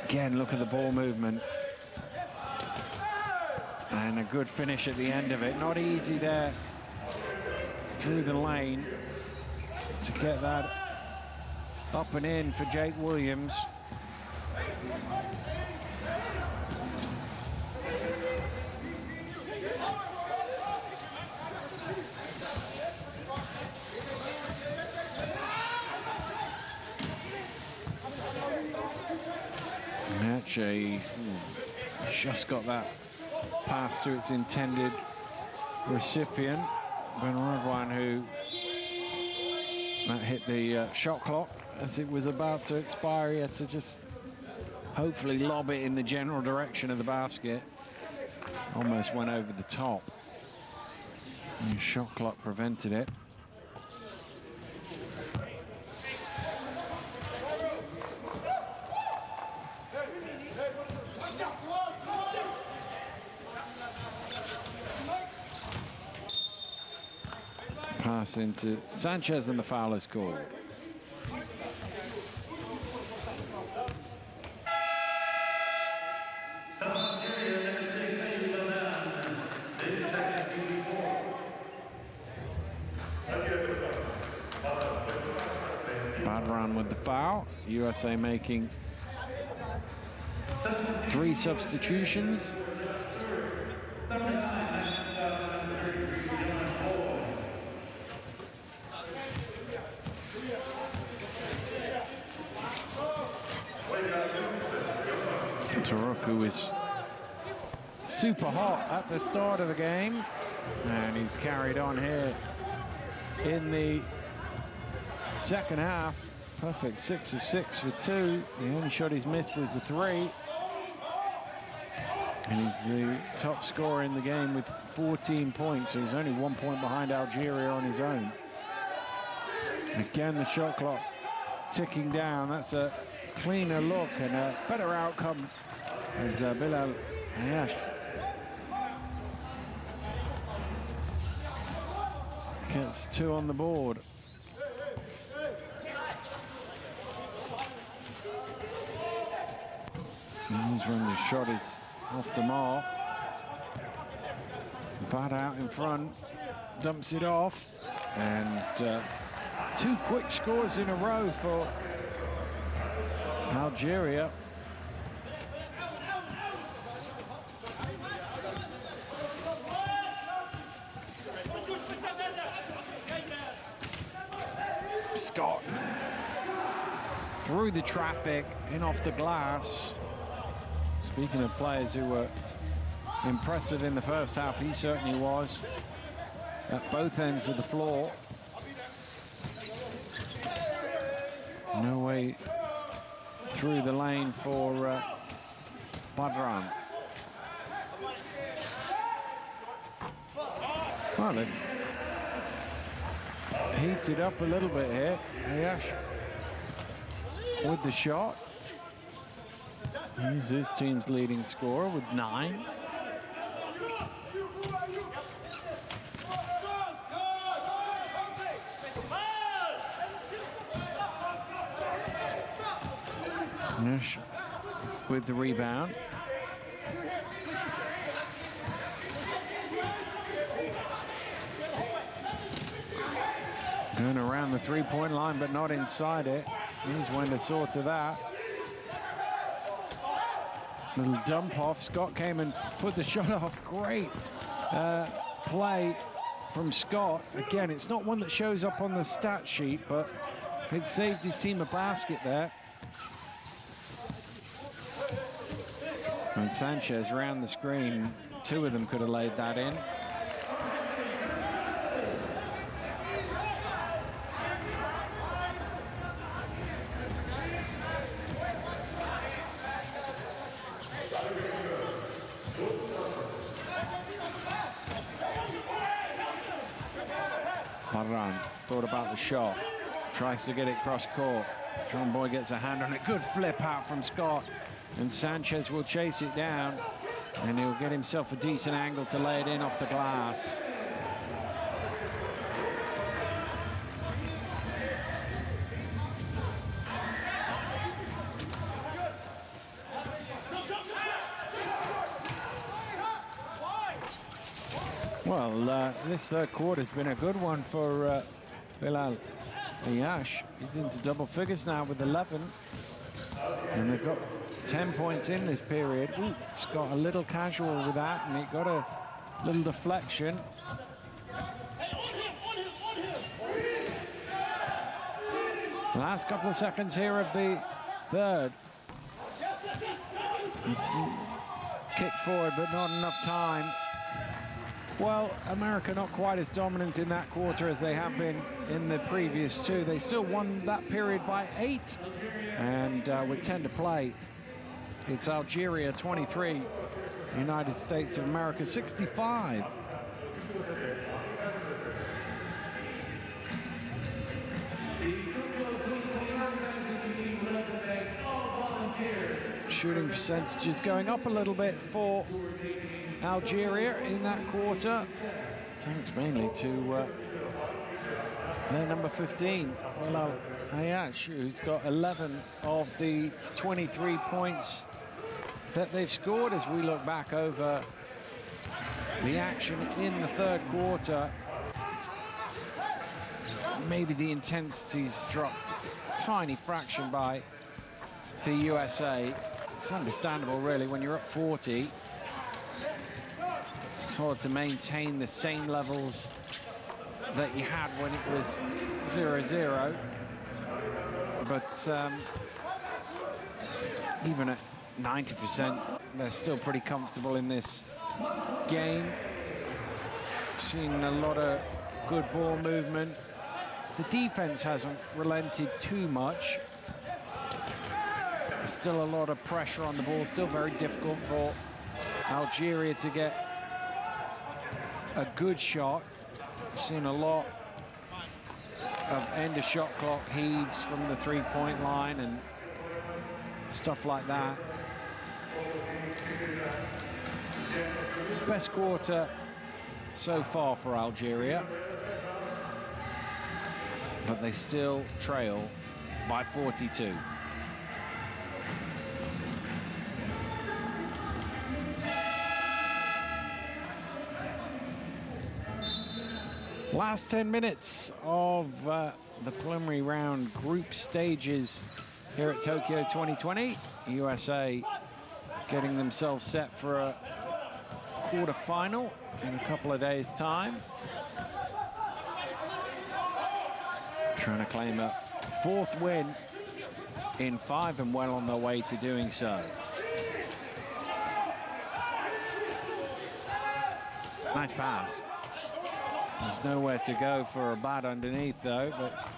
Again, look at the ball movement. And a good finish at the end of it. Not easy there through the lane to get that up and in for Jake Williams. Just got that pass to its intended recipient. Ben Radwan, who that hit the shot clock as it was about to expire. He had to just hopefully lob it in the general direction of the basket. Almost went over the top. The shot clock prevented it. Pass into Sanchez, and the foul is called. Algeria, Badran with the foul. USA making 3 substitutions. Taruku is super hot at the start of the game, and he's carried on here in the second half. Perfect 6 of 6 with 2. The only shot he's missed was the 3. And he's the top scorer in the game with 14 points, so he's only 1 point behind Algeria on his own. Again, the shot clock ticking down. That's a cleaner look and a better outcome as Bilal Ayash gets 2 on the board. This is when the shot is off the mark. Bad out in front, dumps it off, and 2 quick scores in a row for Algeria. Scott through the traffic, in off the glass. Speaking of players who were impressive in the first half, he certainly was at both ends of the floor. No way through the lane for Badran. Well, they've heated up a little bit here. Ayash with the shot. He's his team's leading scorer with 9. Nash with the rebound. Going around the 3-point line, but not inside it. Here's Wender saw to that. Little dump off. Scott came and put the shot off. Great play from Scott. Again, it's not one that shows up on the stat sheet, but it saved his team a basket there. And Sanchez round the screen. 2 of them could have laid that in. Badran thought about the shot, tries to get it cross court. Tromboy gets a hand on it. Good flip out from Scott, and Sanchez will chase it down, and he'll get himself a decent angle to lay it in off the glass. Well, this third quarter's been a good one for Bilal Ayash. He's into double figures now with 11. And they've got 10 points in this period. Ooh, Scott a little casual with that, and he got a little deflection. Last couple of seconds here of the third. He's kicked forward, but not enough time. Well, America not quite as dominant in that quarter as they have been in the previous 2. They still won that period by 8. And with 10 to play, it's Algeria 23, United States of America 65. Shooting percentages going up a little bit for Algeria in that quarter, thanks mainly to their number 15, Bilal Ayash, who's got 11 of the 23 points that they've scored as we look back over the action in the third quarter. Maybe the intensity's dropped tiny fraction by the USA. It's understandable, really, when you're up 40. It's hard to maintain the same levels that you had when it was 0-0. But even at 90%, they're still pretty comfortable in this game. Seen a lot of good ball movement. The defense hasn't relented too much. There's still a lot of pressure on the ball, still very difficult for Algeria to get a good shot. We've seen a lot of end of shot clock heaves from the three-point line and stuff like that. Best quarter so far for Algeria, but they still trail by 42. Last 10 minutes of the preliminary round group stages here at Tokyo 2020. USA getting themselves set for a quarter-final in a couple of days' time. Trying to claim a fourth win in 5 and well on their way to doing so. Nice pass. There's nowhere to go for a bat underneath, though, but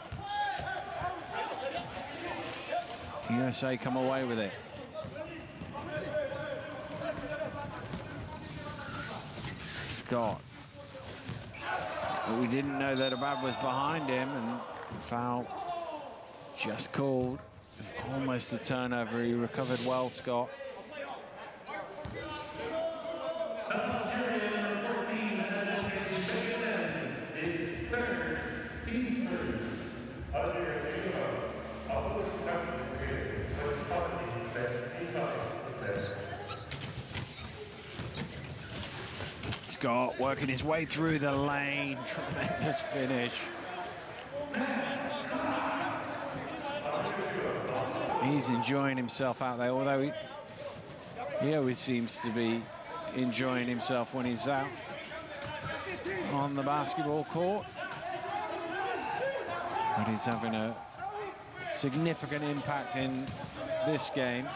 USA come away with it. Scott. But we didn't know that Abad was behind him, and foul just called. It's almost a turnover. He recovered well, Scott. Scott working his way through the lane. Tremendous finish. He's enjoying himself out there, although he always seems to be enjoying himself when he's out on the basketball court. But he's having a significant impact in this game,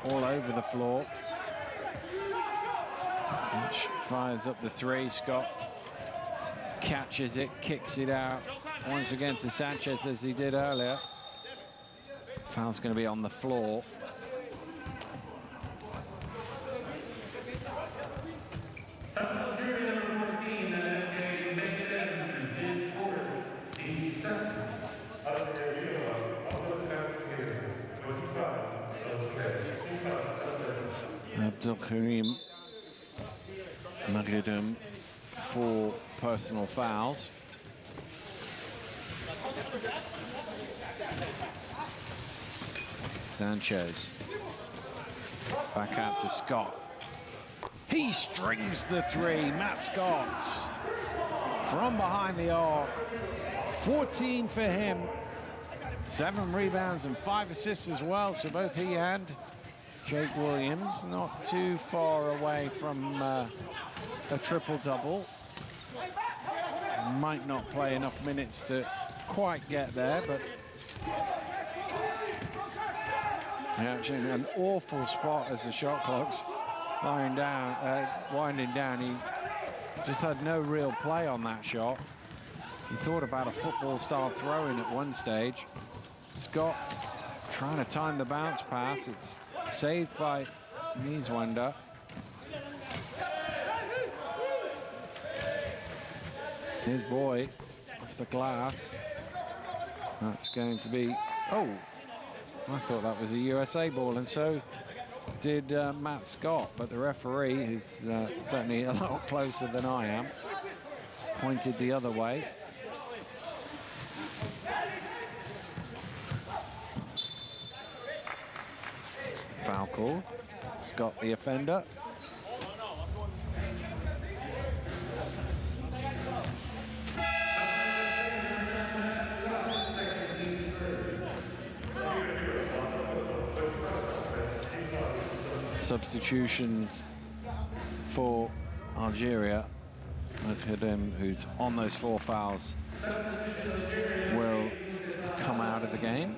all over the floor. Which fires up the three. Scott catches it, kicks it out once again to Sanchez as he did earlier. Foul's going to be on the floor. Abdulkarim Magidum for personal fouls. Sanchez back out to Scott. He strings the three. Matt Scott from behind the arc. 14 for him. 7 rebounds and 5 assists as well. So both he and Jake Williams not too far away from a triple-double. Might not play enough minutes to quite get there, but actually an awful spot as the shot clock's winding down. He just had no real play on that shot. He thought about a football-style throw-in at one stage. Scott trying to time the bounce pass. It's saved by Nieswander. His boy off the glass. That's going to be, oh, I thought that was a USA ball, and so did Matt Scott, but the referee, who's certainly a lot closer than I am, pointed the other way. Foul call. Scott the offender. substitutions for Algeria. Look at him, who's on those 4 fouls, will come out of the game.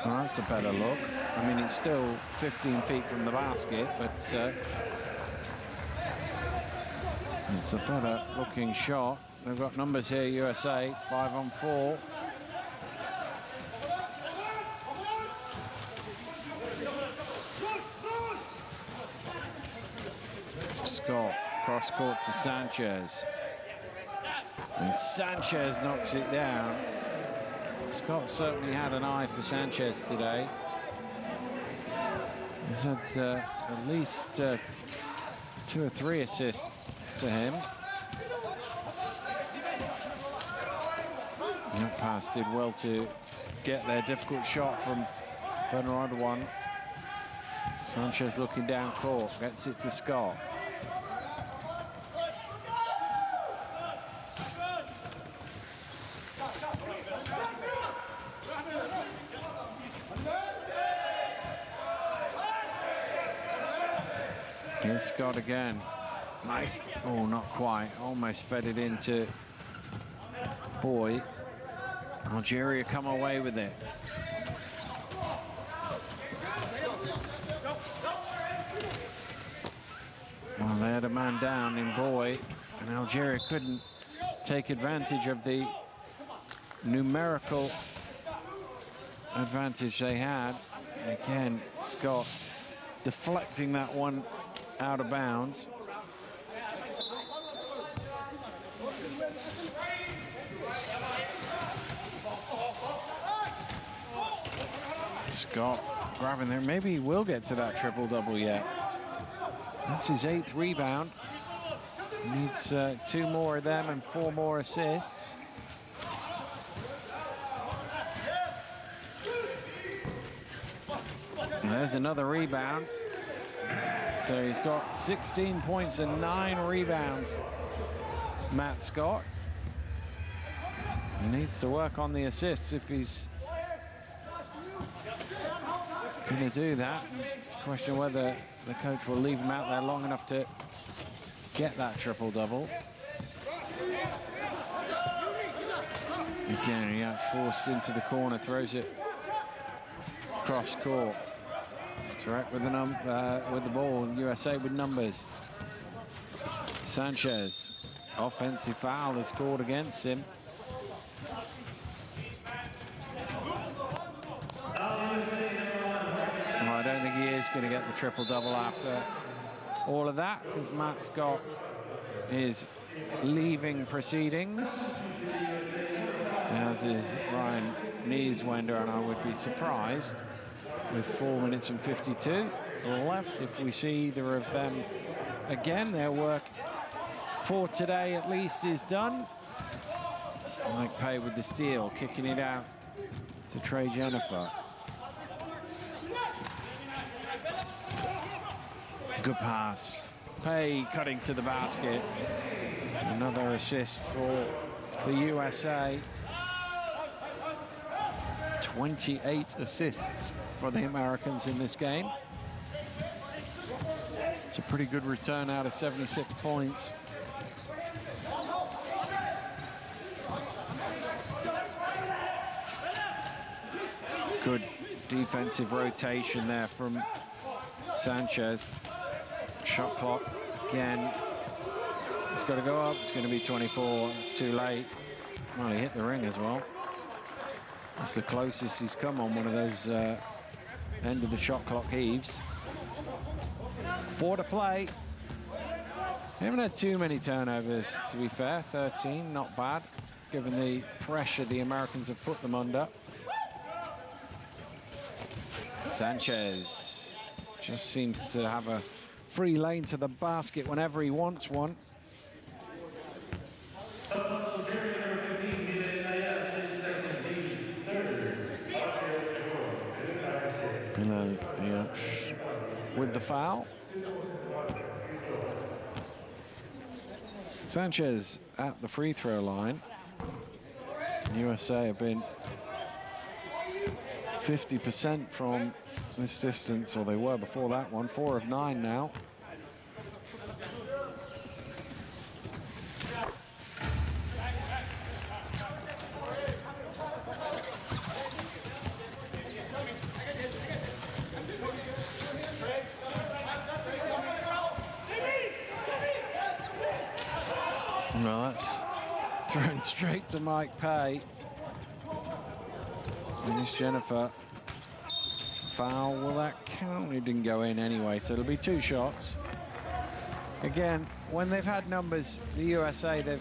Well, that's a better look. I mean, it's still 15 feet from the basket, but it's a better looking shot. They've got numbers here, USA, 5 on 4. Scott, cross court to Sanchez. And Sanchez knocks it down. Scott certainly had an eye for Sanchez today. He's had at least 2 or 3 assists to him. That pass did well to get their difficult shot from Bernard one. Sanchez looking down court, gets it to Scott. Here's Scott again. Nice. Oh, not quite. Almost fed it into Boy. Algeria come away with it. Well, they had a man down in Boy, and Algeria couldn't take advantage of the numerical advantage they had. Again, Scott deflecting that one out of bounds. Scott grabbing there. Maybe he will get to that triple-double yet. That's his 8th rebound. Needs 2 more of them and 4 more assists. And there's another rebound. So he's got 16 points and 9 rebounds, Matt Scott. He needs to work on the assists if he's going to do that. It's a question of whether the coach will leave him out there long enough to get that triple-double. Again, he got forced into the corner, throws it cross court. Direct with the ball, USA with numbers. Sanchez, offensive foul is called against him. Well, I don't think he is going to get the triple-double after all of that, because Matt Scott is leaving proceedings, as is Ryan Nieswender, and I would be surprised with 4 minutes and 52 left if we see either of them again. Their work for today at least is done. Mike Pay with the steal, kicking it out to Trey Jennifer. Good pass. Pay cutting to the basket. Another assist for the USA. 28 assists for the Americans in this game. It's a pretty good return out of 76 points. Good defensive rotation there from Sanchez. Shot clock again. It's got to go up. It's going to be 24. It's too late. Well, he hit the ring as well. That's the closest he's come on one of those end of the shot clock heaves. 4 to play. Haven't had too many turnovers, to be fair. 13, not bad, given the pressure the Americans have put them under. Sanchez just seems to have a free lane to the basket whenever he wants one. With the foul. Sanchez at the free throw line. USA have been 50% from this distance, or they were before that one. 4 of 9 now. Well, that's thrown straight to Mike Pay. And it's Jennifer. Foul, will that count? It didn't go in anyway, so it'll be 2 shots. Again, when they've had numbers, the USA, they've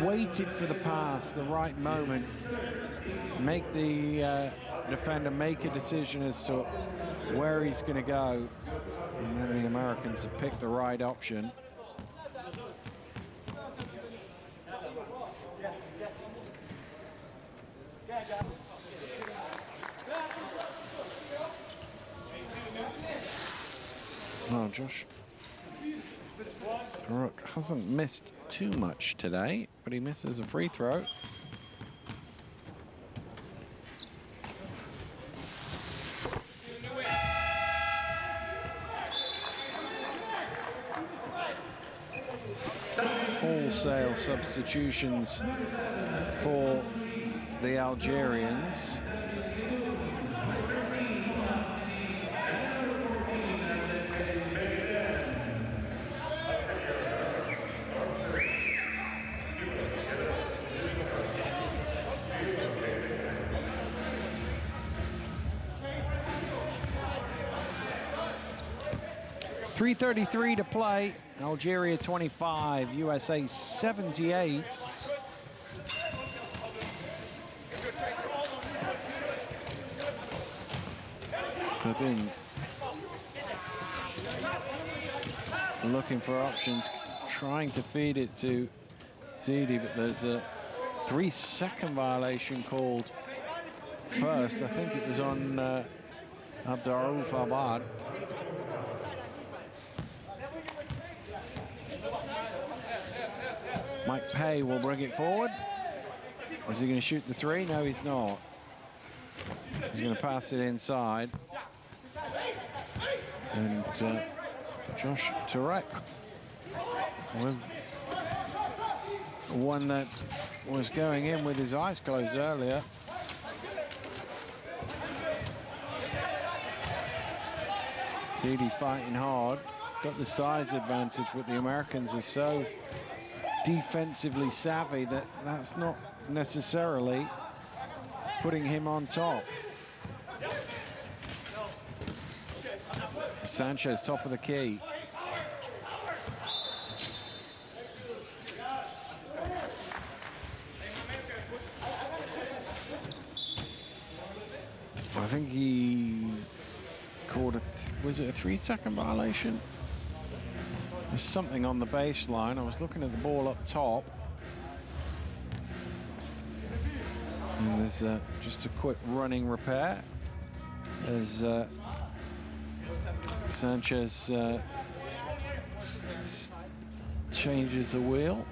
waited for the pass, the right moment, make the defender make a decision as to where he's going to go, and then the Americans have picked the right option. Oh, Josh Rook hasn't missed too much today, but he misses a free throw. Wholesale substitutions for the Algerians. .333 to play. Algeria 25, USA 78. They've been looking for options, trying to feed it to Zidi, but there's a 3-second violation called first. I think it was on Abdurraouf Abad. Mike Pay will bring it forward. Is he going to shoot the 3? No, he's not. He's going to pass it inside. And Josh Turek with one that was going in with his eyes closed earlier. Zidi fighting hard. He's got the size advantage, but the Americans are so defensively savvy that that's not necessarily putting him on top. Sanchez, top of the key. I think he called a, was it a 3-second violation? There's something on the baseline. I was looking at the ball up top. And there's just a quick running repair as Sanchez changes the wheel.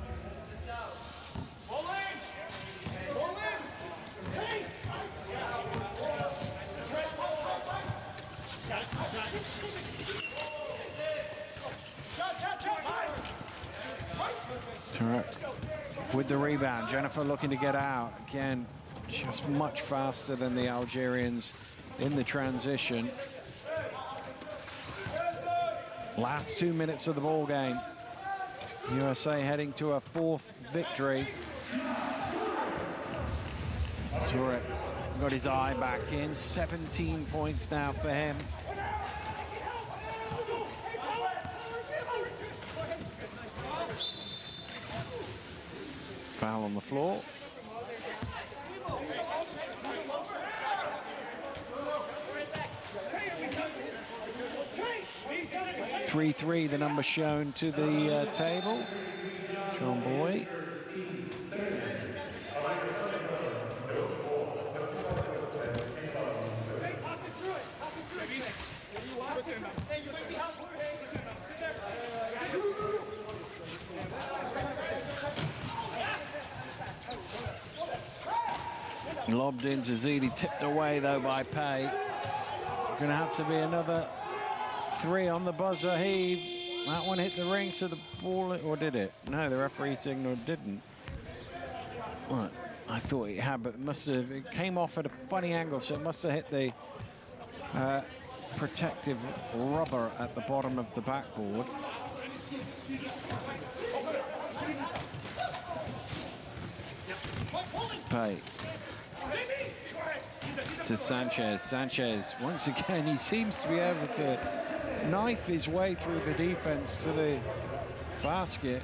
With the rebound, Jennifer looking to get out. Again, just much faster than the Algerians in the transition. Last 2 minutes of the ball game. USA heading to a 4th victory. Turek got his eye back in. 17 points now for him. Foul on the floor. .33, the number shown to the table. John Boy. Lobbed into Zidi, tipped away though by Pei. Gonna have to be another 3 on the buzzer heave. That one hit the ring, so the ball, or did it? No, the referee signal didn't. Well, I thought it had, but it must have, it came off at a funny angle, so it must have hit the protective rubber at the bottom of the backboard. Pei to Sanchez. Sanchez, once again, he seems to be able to knife his way through the defense to the basket.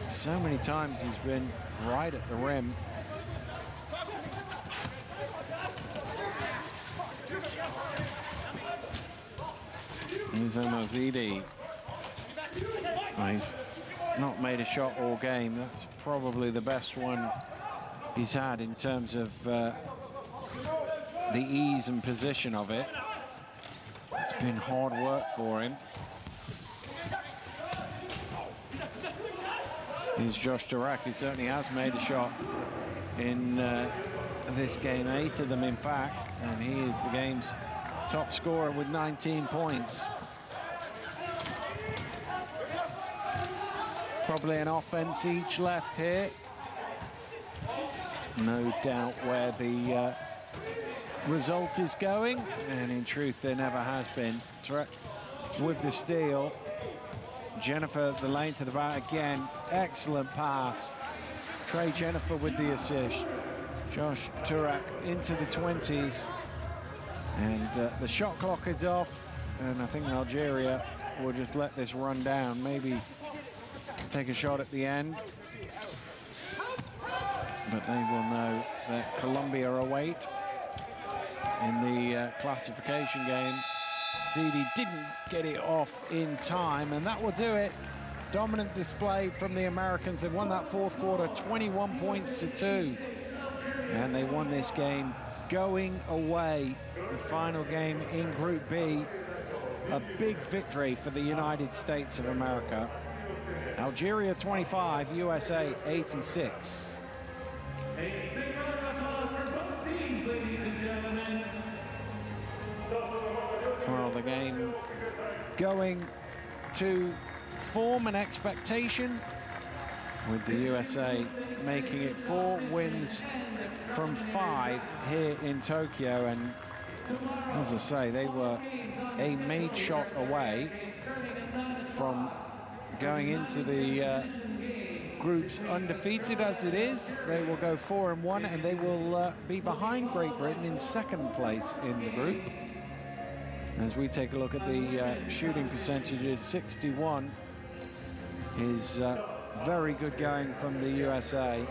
So many times he's been right at the rim. Here's Zidi. He's not made a shot all game. That's probably the best one he's had in terms of the ease and position of it. It's been hard work for him. Here's Josh Durack. He certainly has made a shot in this game, 8 of them in fact, and he is the game's top scorer with 19 points. Probably an offense each left here. No doubt where the result is going, and in truth there never has been. With the steal, Jennifer the lane to the back again, excellent pass. Trey Jennifer with the assist. Josh Turak into the 20s, and the shot clock is off, and I think Algeria will just let this run down, maybe take a shot at the end, but they will know that Colombia await in the classification game. Zidi didn't get it off in time, and that will do it. Dominant display from the Americans. They won that fourth quarter, 21 points to 2. And they won this game going away. The final game in Group B. A big victory for the United States of America. Algeria 25, USA 86. Well, the game going to form and expectation, with the USA making it 4 wins from 5 here in Tokyo. And as I say, they were a made shot away from going into the groups undefeated as it is. They will go 4-1, and they will be behind Great Britain in 2nd place in the group. As we take a look at the shooting percentages, 61 is very good going from the USA.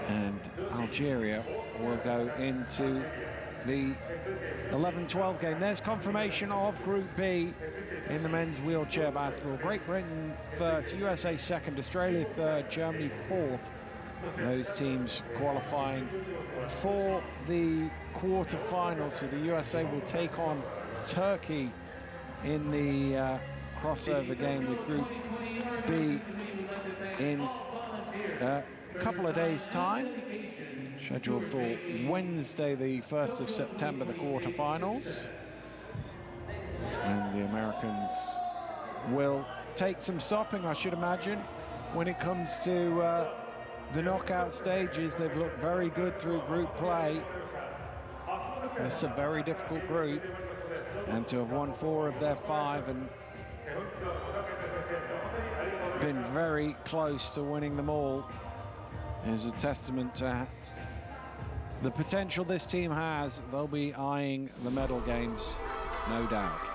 And Algeria will go into the 11-12 game. There's confirmation of Group B in the men's wheelchair basketball. Great Britain first, USA second, Australia third, Germany fourth. Those teams qualifying for the quarterfinals. So the USA will take on Turkey in the crossover game with Group B in a couple of days' time. Scheduled for Wednesday, the 1st of September, the quarterfinals. And the Americans will take some stopping, I should imagine, when it comes to the knockout stages. They've looked very good through group play. It's a very difficult group, and to have won 4 of their 5 and been very close to winning them all is a testament to the potential this team has. They'll be eyeing the medal games, no doubt.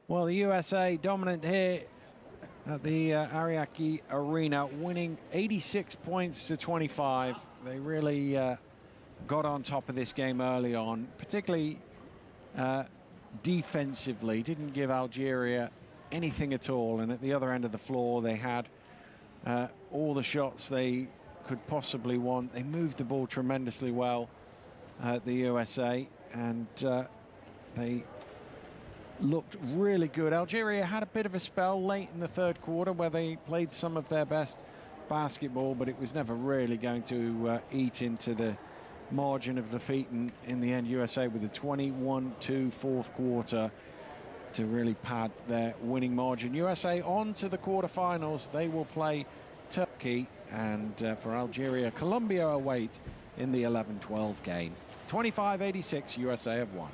Well, the USA dominant here at the Ariake Arena, winning 86 points to 25. They really got on top of this game early on, particularly defensively. Didn't give Algeria anything at all, and at the other end of the floor they had all the shots they could possibly want. They moved the ball tremendously well, the USA, and they looked really good. Algeria had a bit of a spell late in the third quarter where they played some of their best basketball, but it was never really going to eat into the margin of defeat. And in the end, USA with a 21-2 fourth quarter to really pad their winning margin. USA on to the quarterfinals. They will play Turkey, and for Algeria, Colombia await in the 11-12 game. 25-86, USA have won.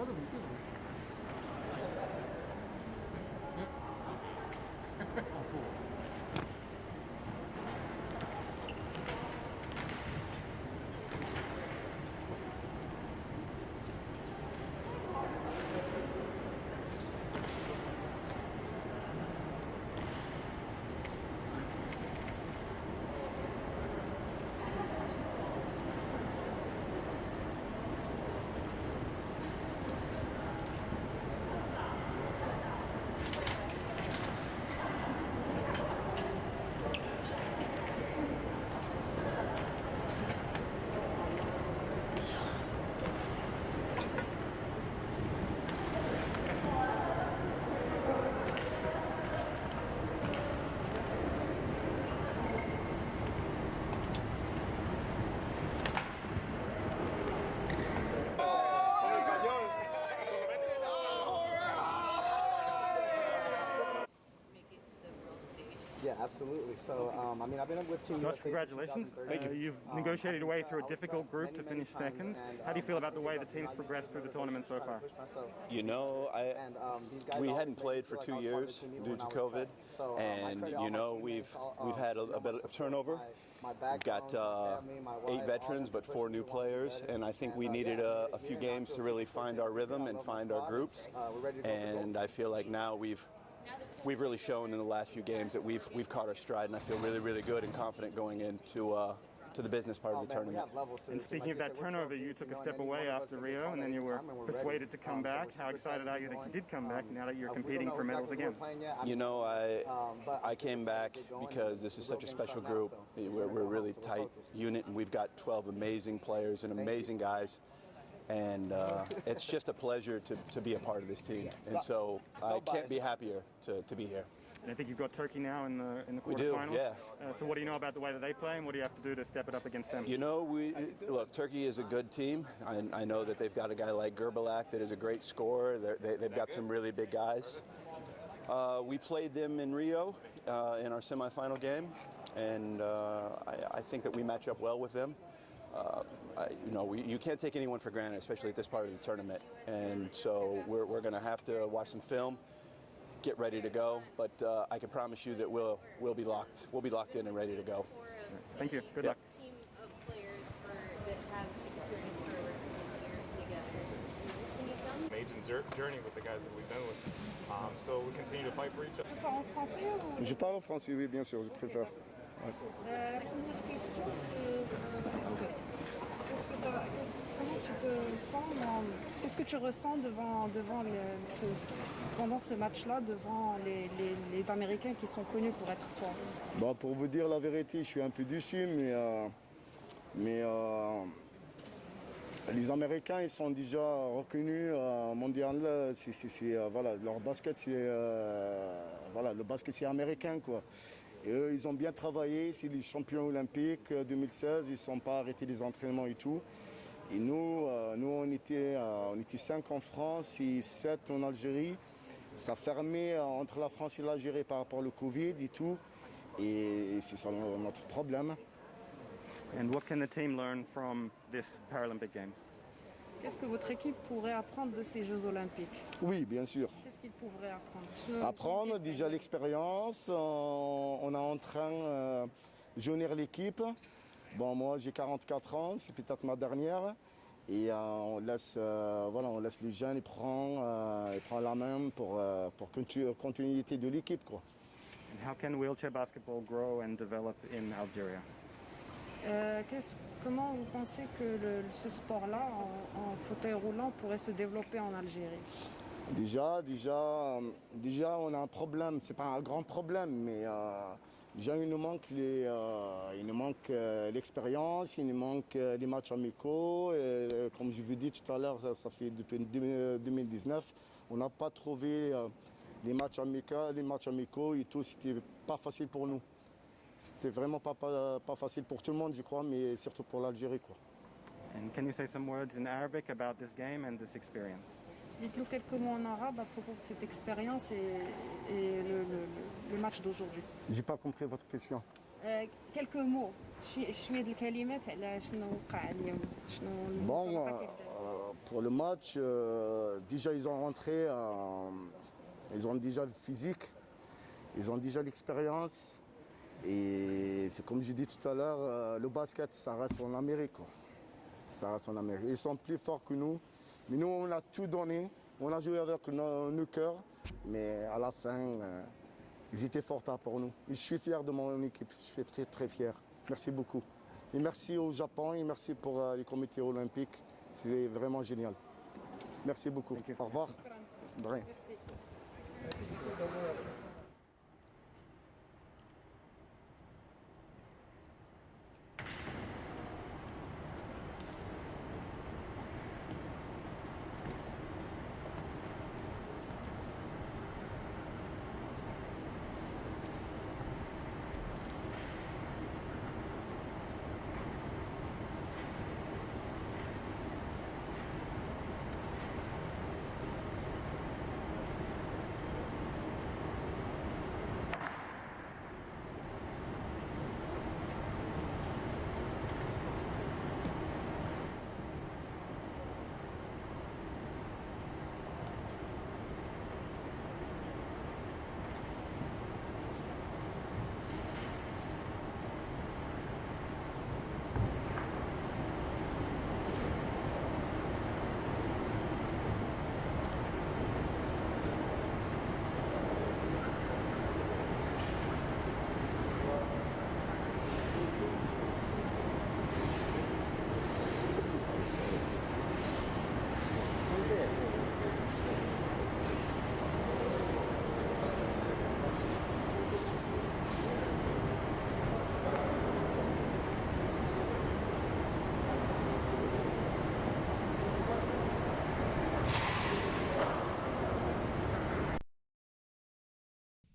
써도 못 끼고. 아, 소. absolutely. So, I mean, I've been with Team Josh, USA congratulations. since 2013. You've negotiated your way through a difficult group to finish second. How do you feel about the way the team's progressed through the tournament so far? You know, we hadn't played for 2 years due to COVID, and you know we've had a bit of turnover. We've got 8 veterans but 4 new players, and I think we needed a few games to really find our rhythm and find our groups. And I feel like now we've really shown in the last few games that we've caught our stride, and I feel really good and confident going into to the business part of the tournament. And speaking of that turnover, you took a step away after Rio, and then you were persuaded to come back. How excited are you that you did come back now that you're competing for medals again? You know, I came back because this is such a special group. We're a really tight unit, and we've got 12 amazing players and amazing guys. And it's just a pleasure to be a part of this team. And so I can't be happier to be here. And I think you've got Turkey now in the We do, quarterfinals. yeah. So what do you know about the way that they play, and what do you have to do to step it up against them? You know, look, Turkey is a good team. I know that they've got a guy like Gerbalak that is a great scorer. They've got some really big guys. We played them in Rio in our semifinal game, and I think that we match up well with them. You know, you can't take anyone for granted, especially at this part of the tournament. And so we're going to have to watch some film, get ready to go. But I can promise you that we'll be locked. We'll be locked in and ready to go. Thank you. Good luck. Team of players that has experience for over 2 years together. Can you tell me? Amazing journey with the guys that we've been with. So we continue to fight for each other. Tu parles en français ou... Je parle en français, oui, bien sûr, je préfère. La première question, c'est comment tu te sens qu'est-ce que tu ressens pendant ce match-là, devant les Américains qui sont connus pour être forts? Bon, pour vous dire la vérité, je suis un peu déçu, mais les Américains, ils sont déjà reconnus mondial. Voilà, leur basket, voilà, le basket, c'est américain, quoi. Et eux, ils ont bien travaillé. C'est les champions olympiques 2016. Ils ne sont pas arrêtés les entraînements et tout. Et nous on était 5 en France et 7 en Algérie. Ça fermait entre la France et l'Algérie par rapport au Covid et tout. Et c'est ça notre problème. And what can the team learn from this Paralympic Games? Qu'est-ce que votre équipe pourrait apprendre de ces Jeux Olympiques? Oui, bien sûr. Qu'est-ce qu'ils pourraient apprendre? Apprendre déjà l'expérience. On est en train de jaunir l'équipe. Bon, moi j'ai 44 ans, c'est peut-être ma dernière. Et on laisse les jeunes, ils prennent la main pour continuité de l'équipe, quoi. And how can wheelchair basketball grow and develop in Algeria? Comment vous pensez que ce sport-là, en fauteuil roulant, pourrait se développer en Algérie? Déjà, on a un problème. C'est pas un grand problème, mais déjà il nous manque l'expérience, il nous manque les matchs amicaux. Et, comme je vous dis tout à l'heure, ça fait depuis 2019, on n'a pas trouvé les matchs amicaux et tout. C'était pas facile pour nous. C'était vraiment pas facile pour tout le monde, je crois, mais surtout pour l'Algérie, quoi. And can you say some words in Arabic about this game and this experience? Dites-nous quelques mots en arabe à propos de cette expérience et le match d'aujourd'hui. J'ai pas compris votre question. Quelques mots. شوية الكلمات على شنو وقع اليوم. Bon, pour le match, déjà ils ont rentré, ils ont déjà le physique, ils ont déjà l'expérience. Et c'est comme j'ai dit tout à l'heure, le basket, ça reste en Amérique, quoi. Ça reste en Amérique. Ils sont plus forts que nous. Mais nous, on a tout donné. On a joué avec nos cœurs. Mais à la fin, ils étaient forts pour nous. Et je suis fier de mon équipe. Je suis très, très fier. Merci beaucoup. Et merci au Japon et merci pour les comités olympiques. C'est vraiment génial. Merci beaucoup. Au revoir. De rien.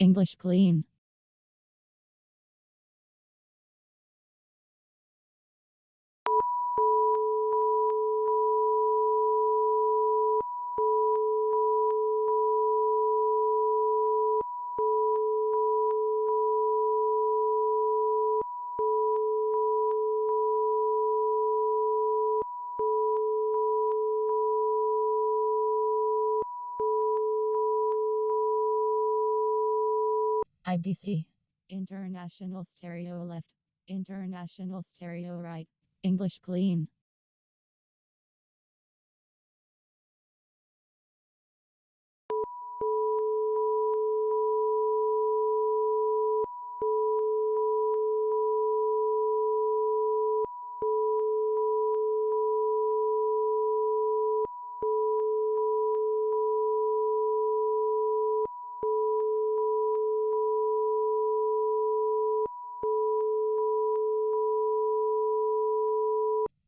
English clean. IBC. International stereo left. International stereo right. English clean.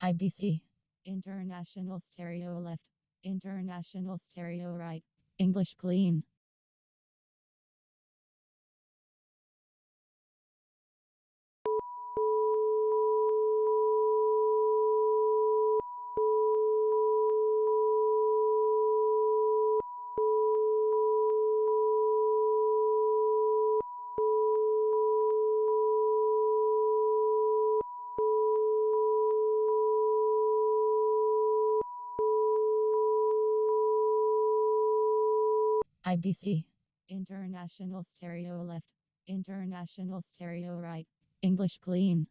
IBC. International stereo left. International stereo right. English clean. IBC. International stereo left. International stereo right. English clean.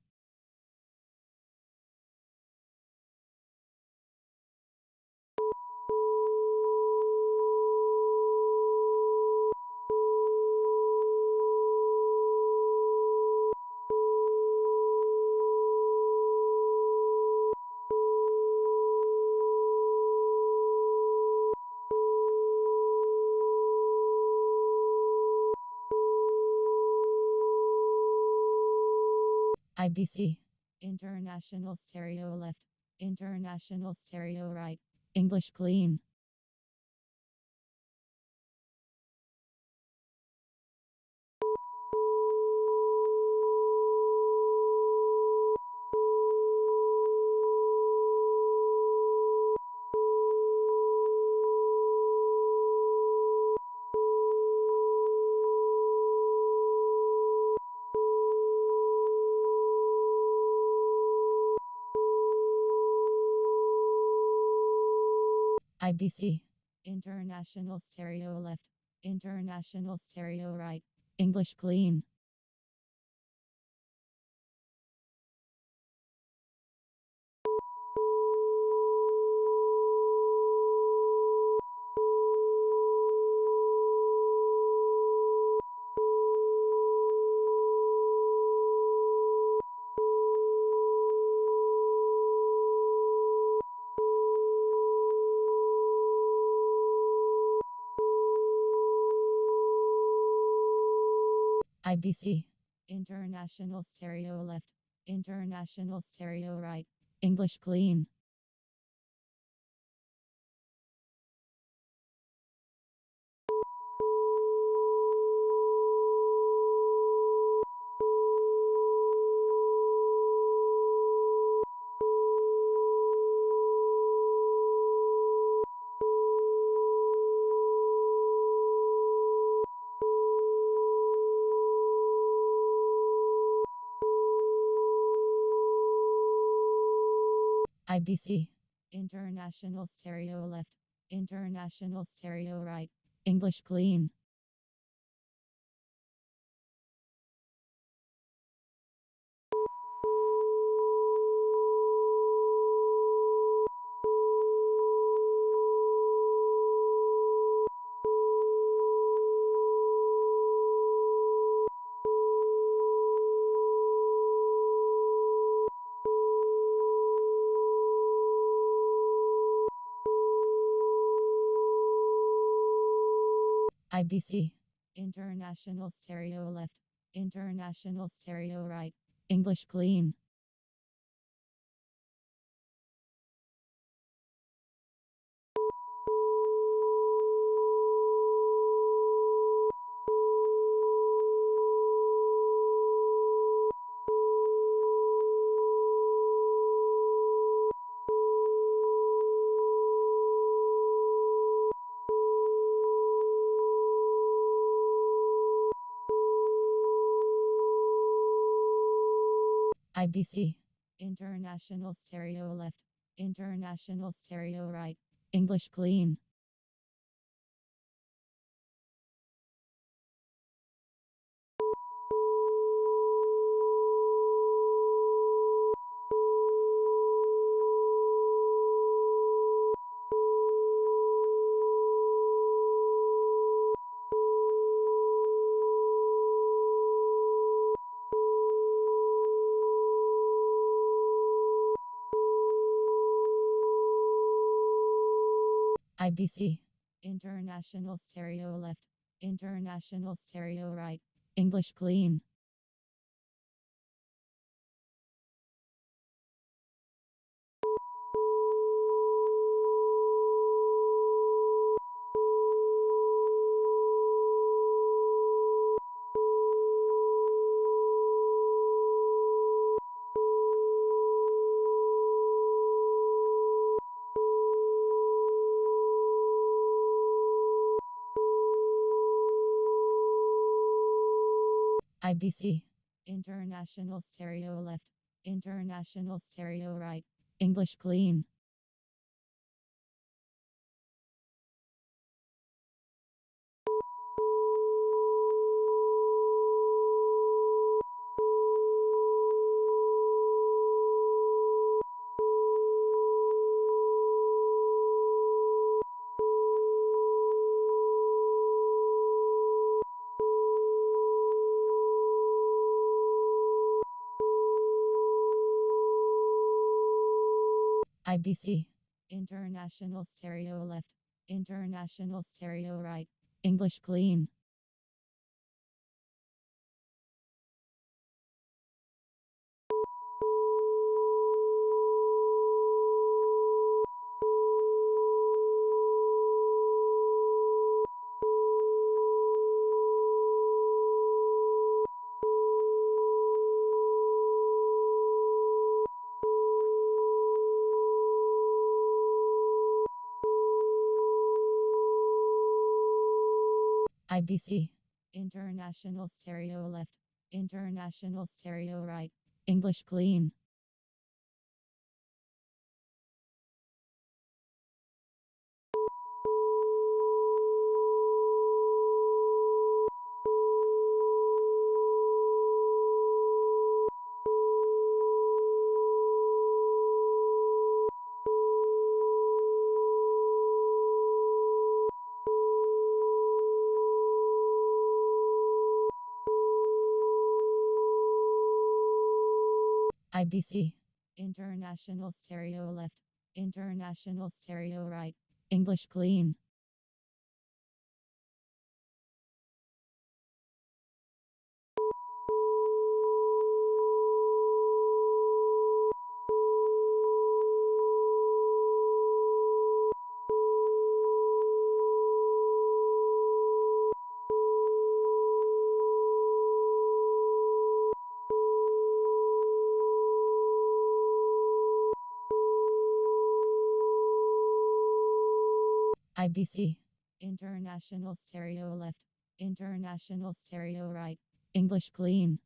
IBC. International stereo left. International stereo right. English clean. IBC. International stereo left. International stereo right. English clean. IBC. International stereo left. International stereo right. English clean. IBC. International stereo left. International stereo right. English clean. IBC. International stereo left. International stereo right. English clean. IBC. International stereo left. International stereo right. English clean. IBC. International stereo left. International stereo right. English clean. IBC. International stereo left. International stereo right. English clean. IBC. International stereo left. International stereo right. English clean. IBC. International stereo left. International stereo right. English clean. IBC. International stereo left. International stereo right. English clean. IBC. International stereo left. International stereo right. English clean.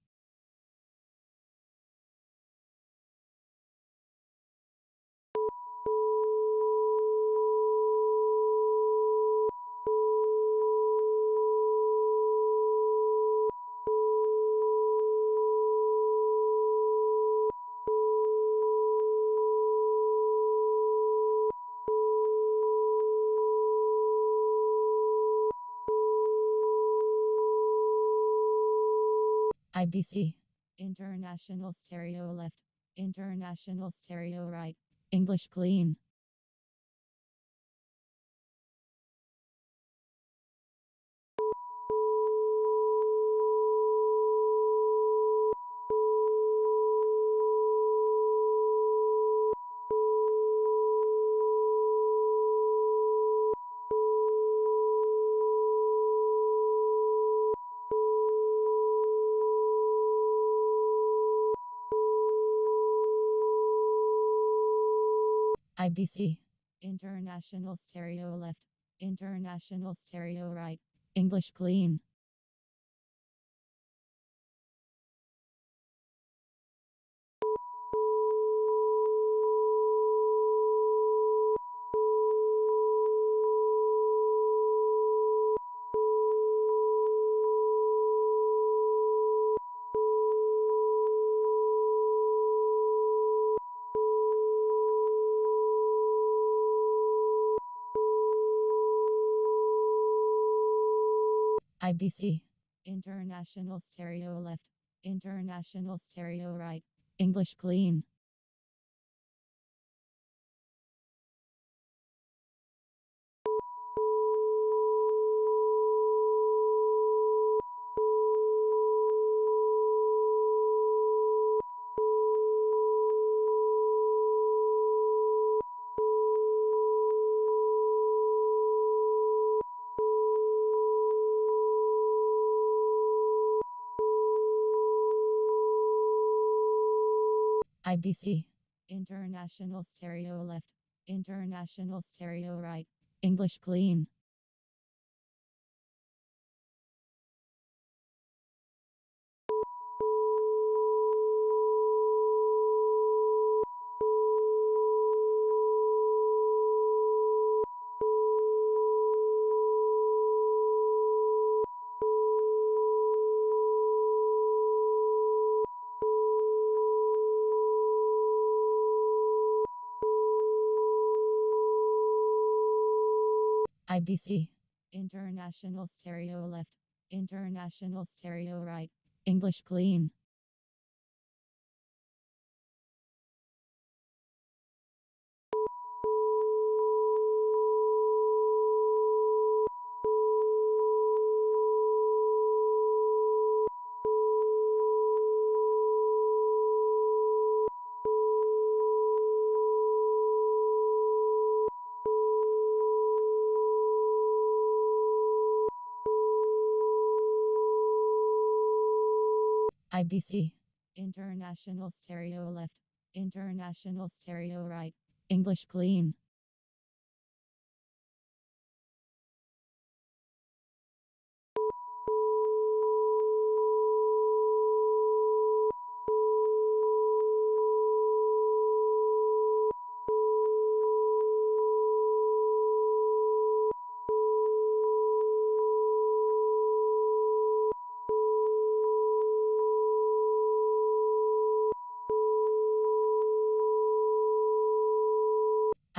IBC. International stereo left. International stereo right. English clean. IBC. International stereo left. International stereo right. English clean. IBC. International stereo left. International stereo right. English clean. IBC. International stereo left. International stereo right. English clean. IBC. International stereo left. International stereo right. English clean. IBC. International stereo left. International stereo right. English clean.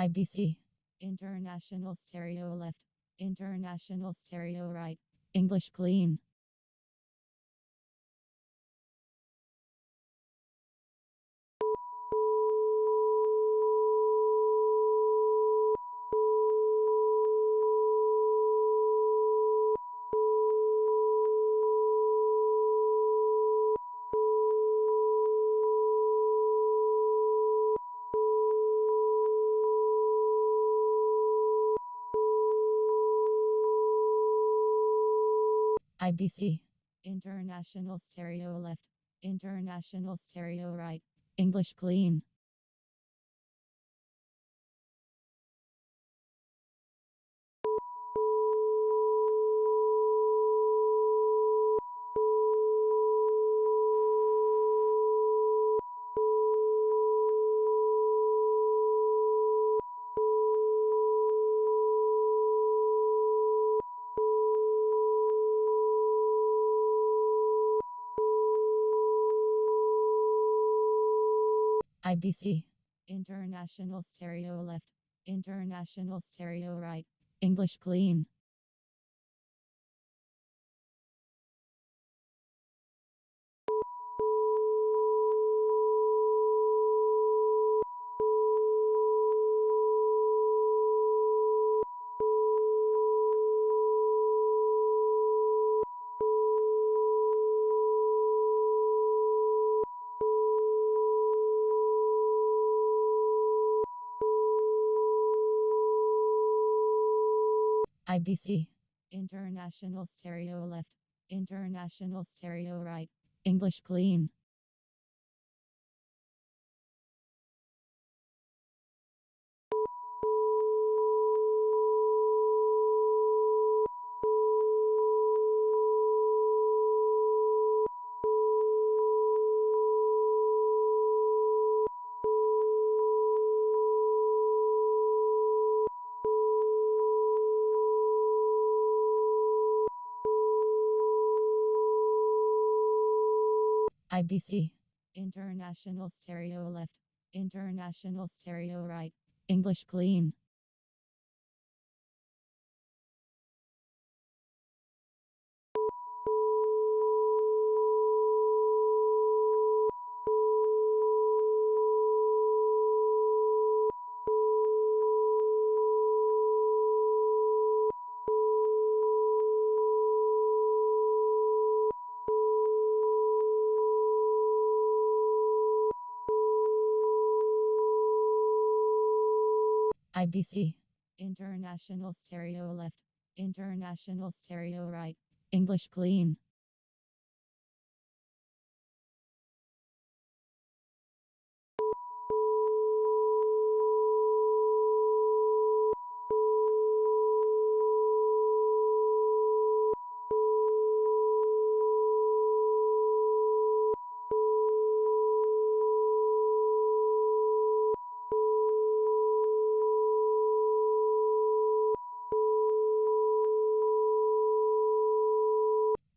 IBC. International stereo left. International stereo right. English clean. IBC. International stereo left. International stereo right. English clean. IBC. International stereo left. International stereo right. English clean. IBC. International stereo left. International stereo right. English clean. IBC. International stereo left. International stereo right. English clean. IBC. International stereo left. International stereo right. English clean.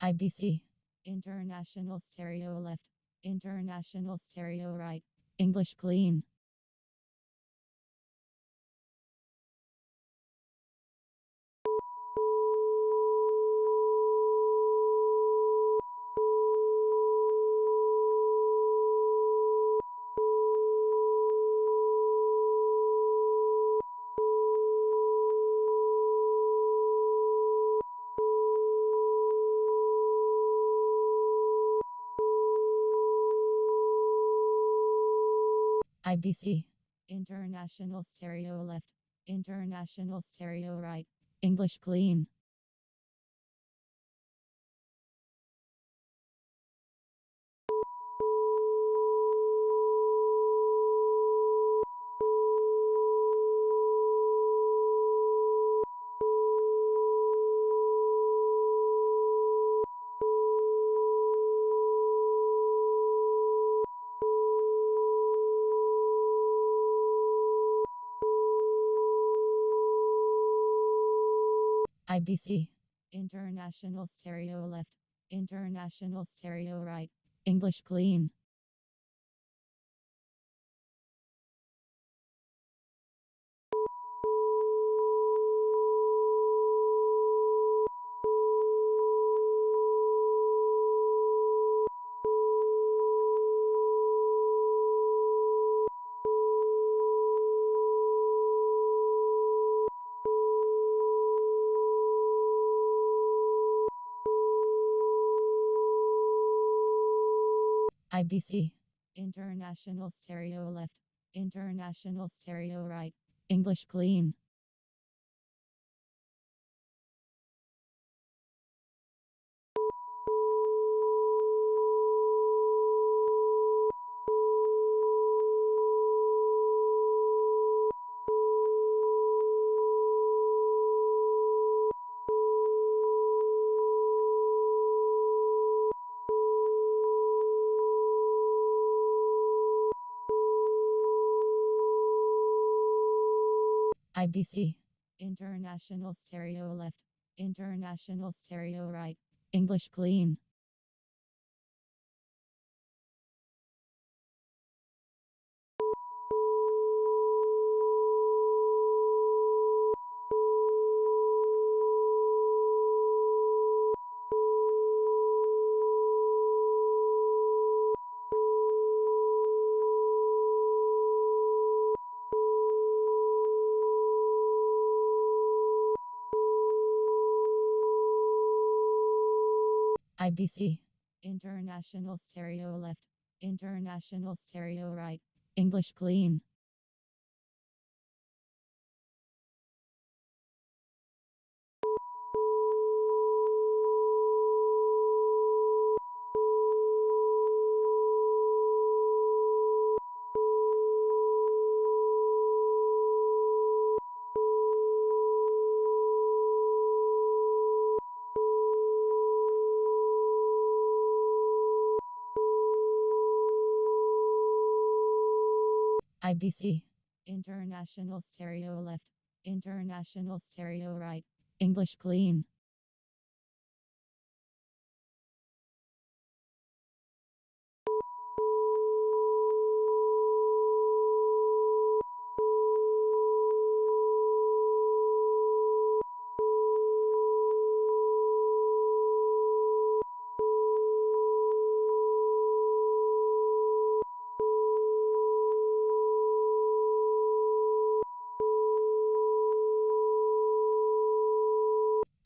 IBC. International stereo left. International stereo right. English clean. IBC. International stereo left. International stereo right. English clean. IBC. International stereo left. International stereo right. English clean. IBC. International stereo left. International stereo right. English clean. IBC. International stereo left. International stereo right. English clean. IBC. International stereo left. International stereo right. English clean. IBC. International stereo left. International stereo right. English clean.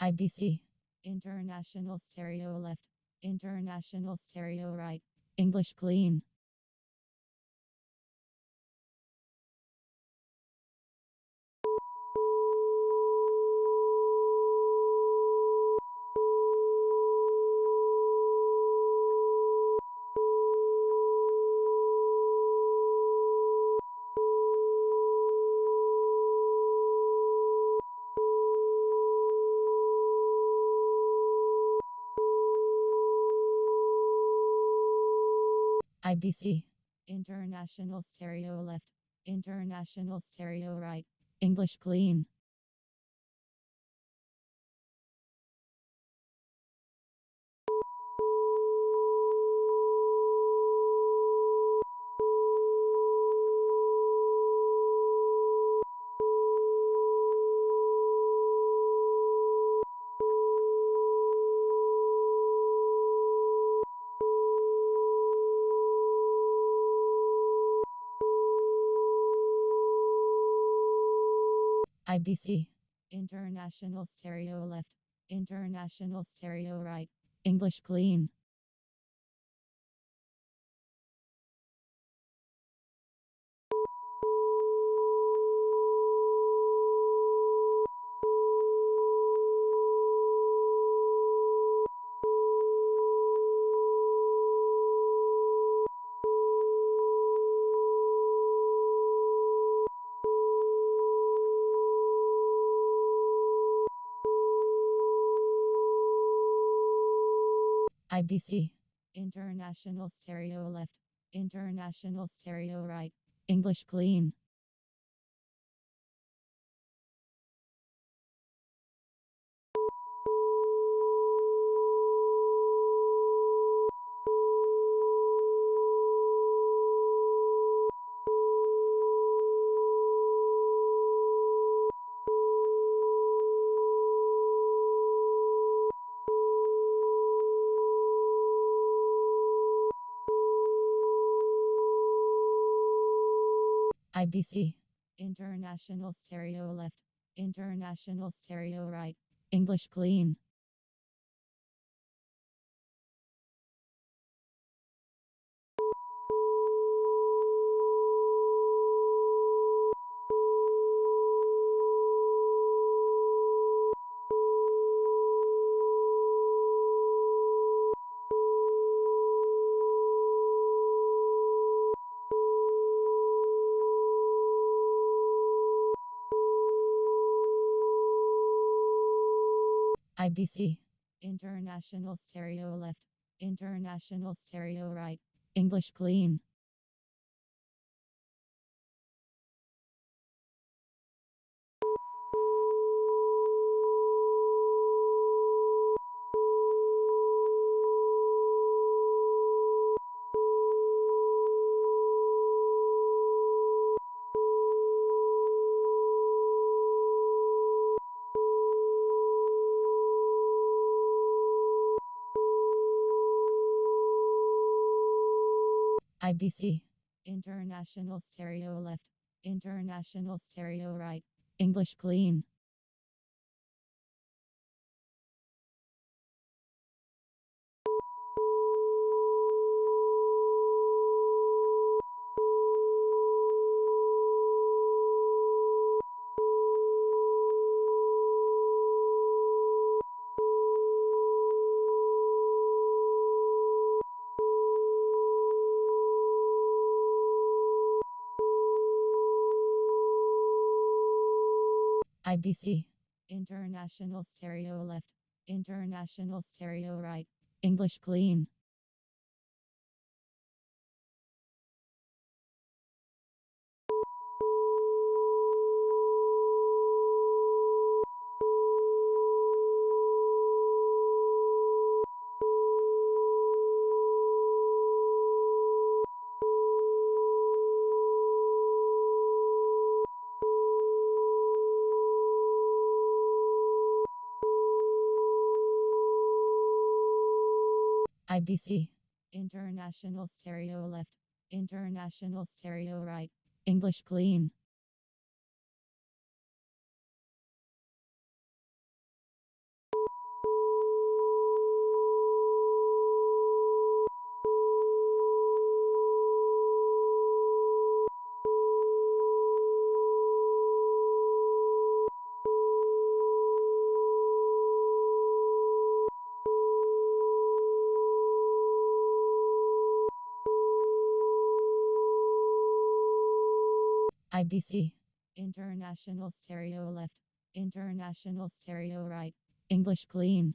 IBC. International stereo left. International stereo right. English clean. IBC. International stereo left. International stereo right. English clean. IBC. International stereo left. International stereo right. English clean. IBC. International stereo left. International stereo right. English clean. IBC. International stereo left. International stereo right. English clean. IBC. International stereo left. International stereo right. English clean. IBC. International stereo left. International stereo right. English clean. IBC. International stereo left. International stereo right. English clean. IBC. International stereo left. International stereo right. English clean. IBC. International stereo left. International stereo right. English clean.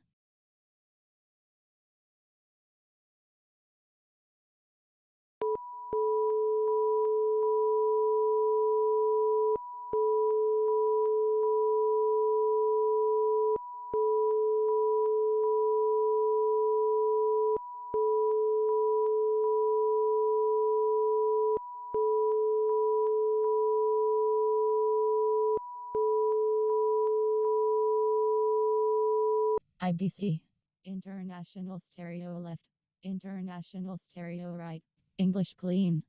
IBC. International stereo left. International stereo right. English clean.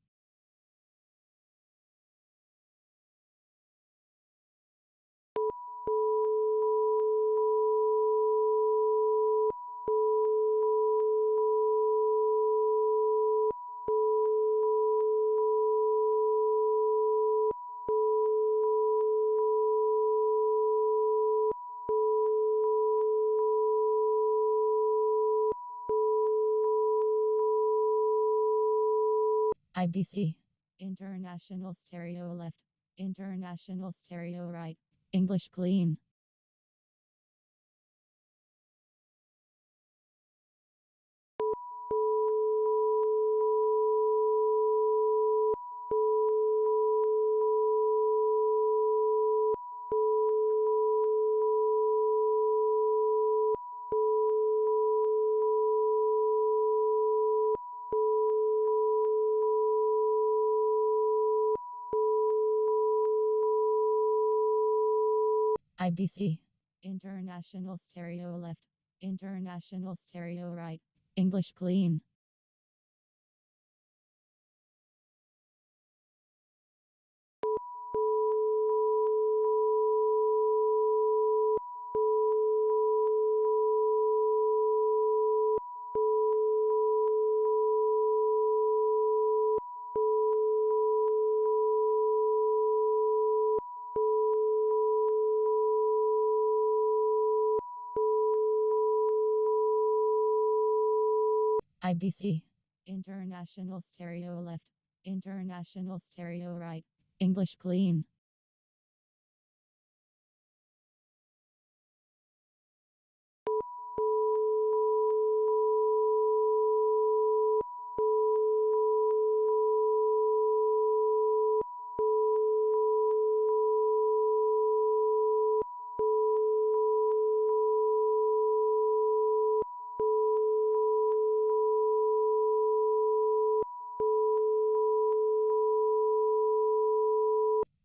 IBC. International stereo left. International stereo right. English clean. IBC. International stereo left. International stereo right. English clean. IBC. International stereo left. International stereo right. English clean.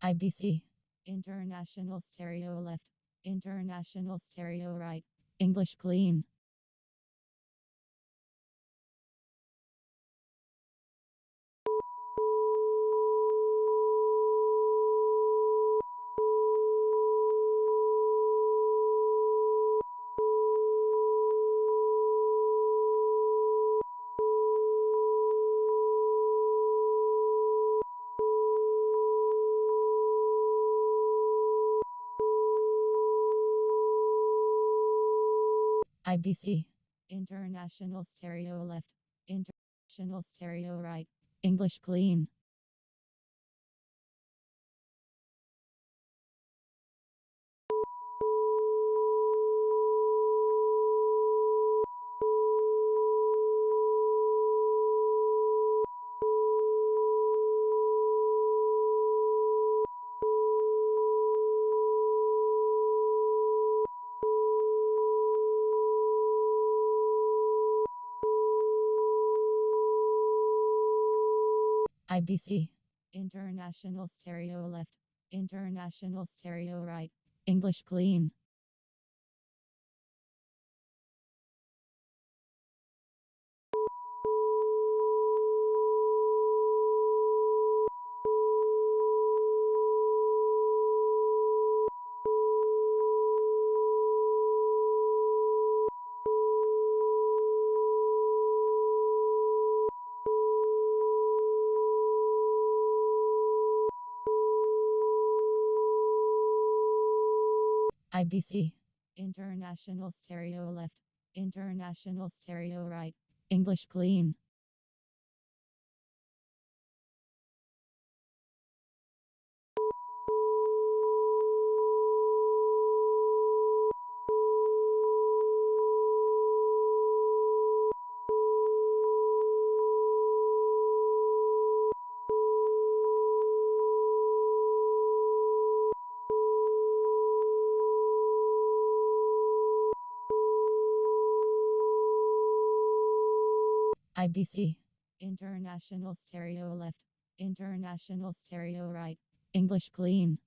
IBC. International stereo left. International stereo right. English clean. IBC. International stereo left. International stereo right. English clean. IBC. International stereo left. International stereo right. English clean. IBC. International stereo left. International stereo right. English clean. IBC. International stereo left. International stereo right. English clean.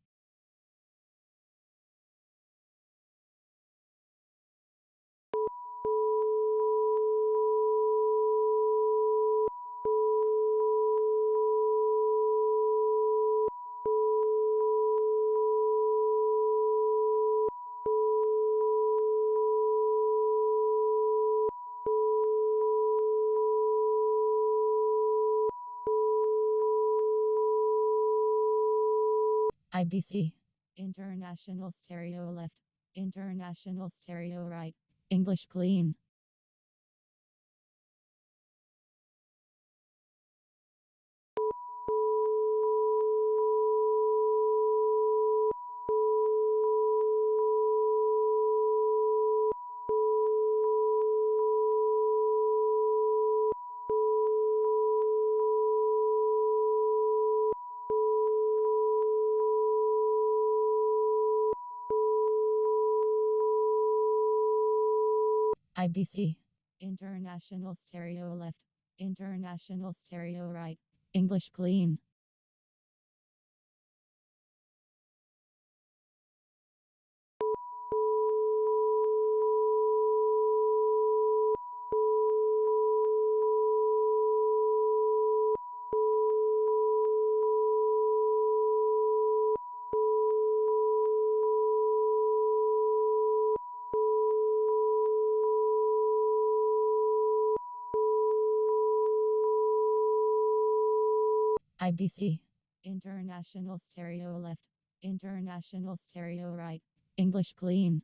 IBC. International stereo left. International stereo right. English clean. IBC. International stereo left. International stereo right. English clean. IBC. International stereo left. International stereo right. English clean.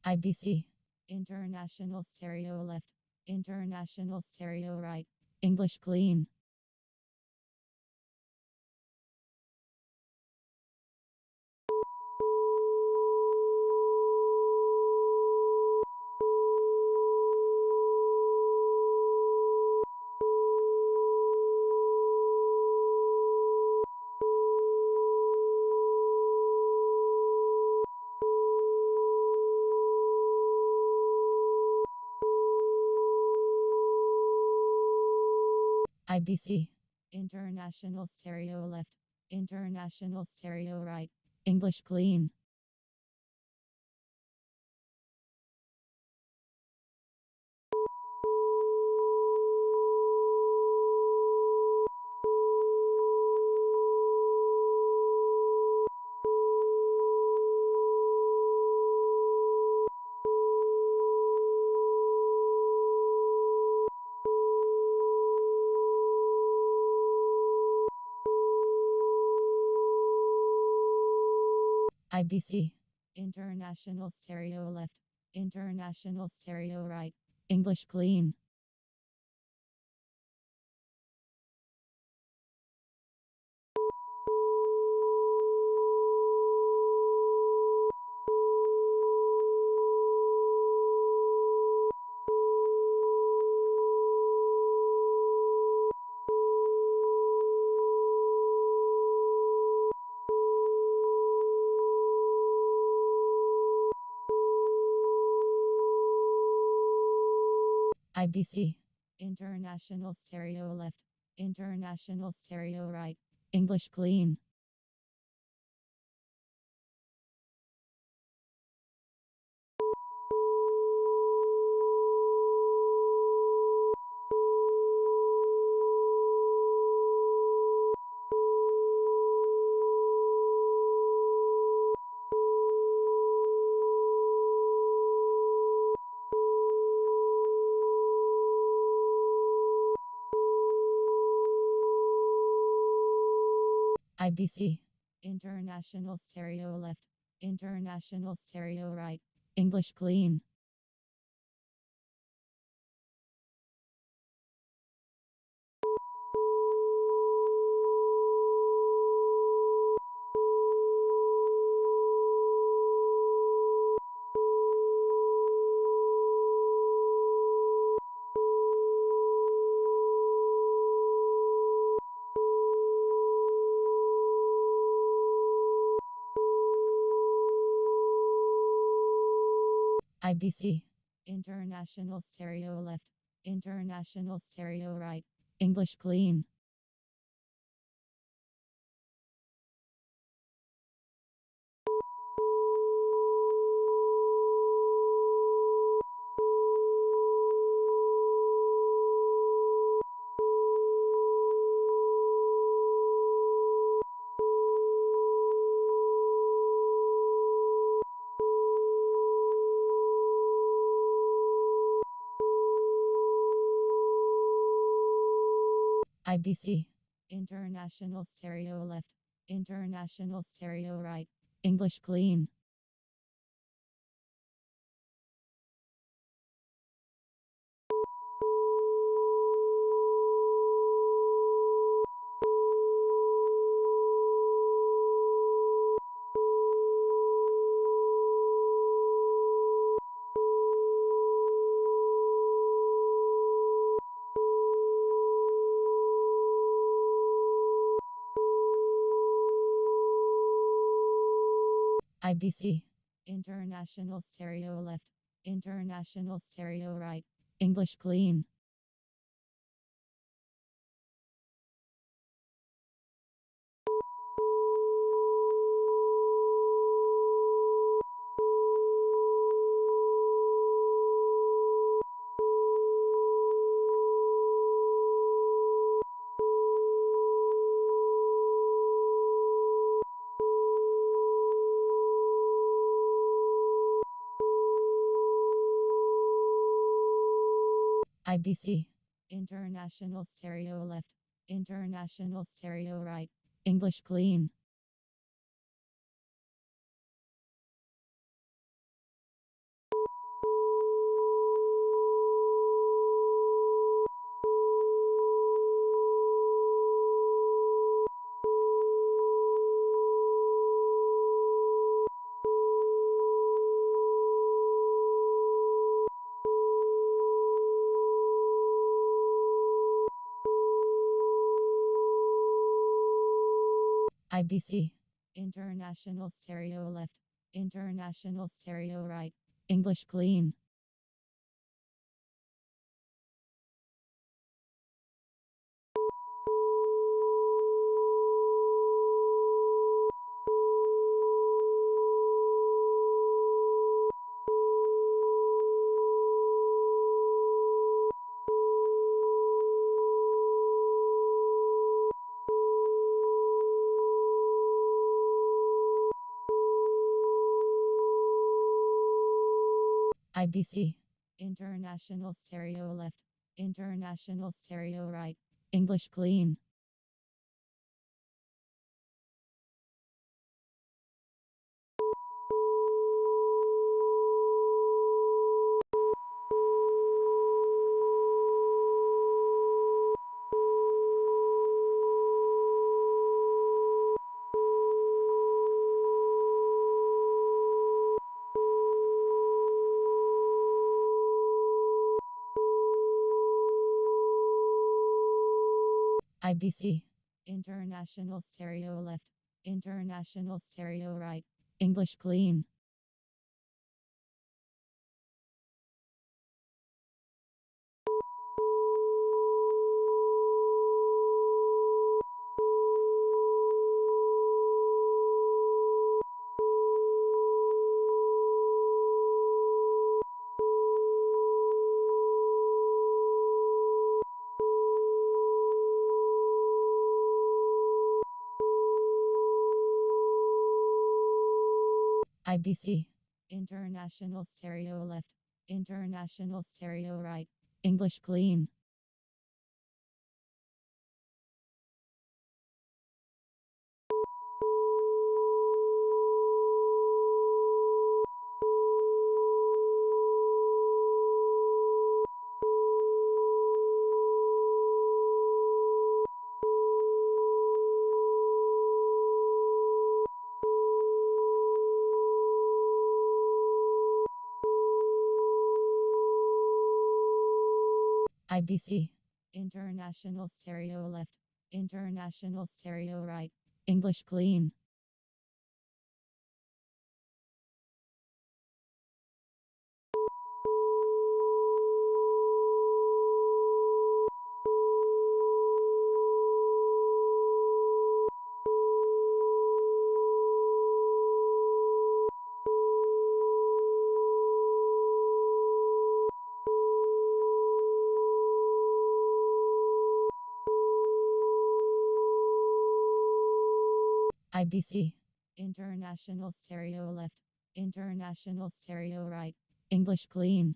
IBC. International stereo left. International stereo right. English clean. IBC. International stereo left. International stereo right. English clean. IBC. International stereo left. International stereo right. English clean. IBC. International stereo left. International stereo right. English clean. IBC. International stereo left. International stereo right. English clean. IBC. International stereo left. International stereo right. English clean. IBC. International stereo left. International stereo right. English clean. IBC. International stereo left. International stereo right. English clean. IBC. International stereo left. International stereo right. English clean. IBC. International stereo left. International stereo right. English clean. IBC. International stereo left. International stereo right. English clean. IBC. International stereo left. International stereo right. English clean. IBC. International stereo left. International stereo right. English clean. IBC. International stereo left. International stereo right. English clean. IBC. International stereo left. International stereo right. English clean.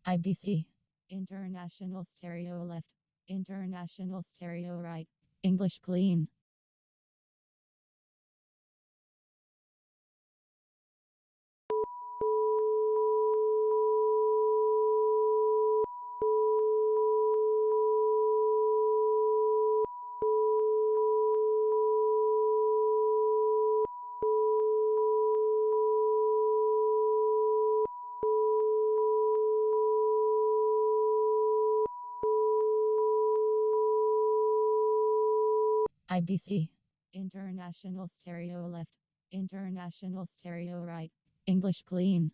IBC. International stereo left. International stereo right. English clean. IBC. International stereo left. International stereo right. English clean.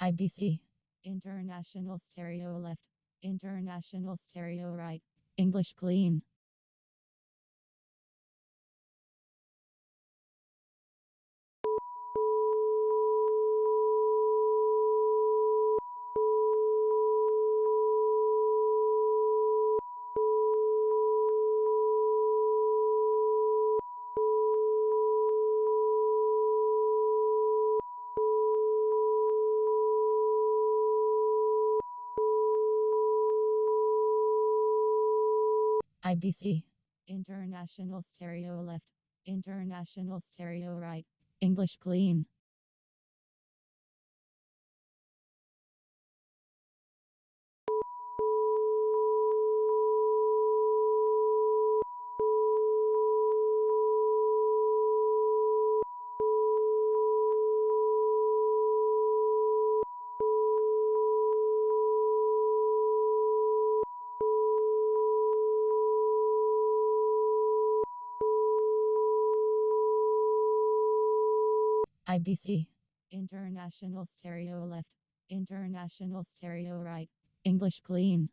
IBC. International stereo left. International stereo right. English clean. IBC. International stereo left. International stereo right. English clean. IBC. International stereo left. International stereo right. English clean.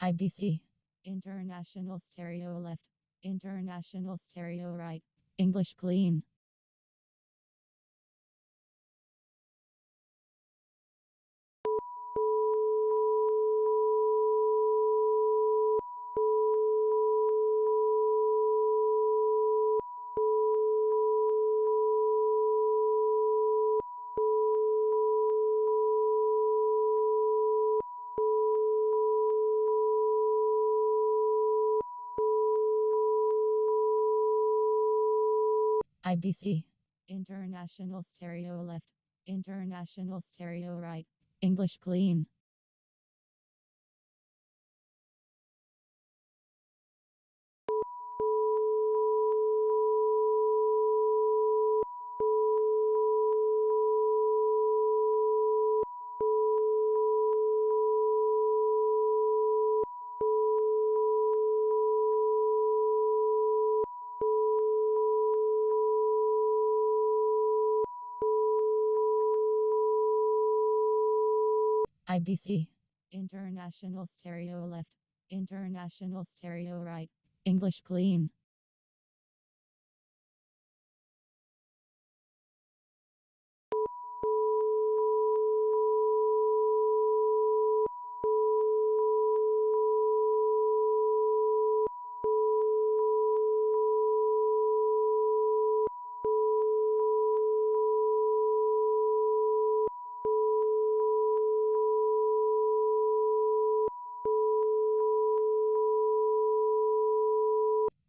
IBC. International stereo left. International stereo right. English clean. IBC. International stereo left. International stereo right. English clean. IBC. International stereo left. International stereo right. English clean.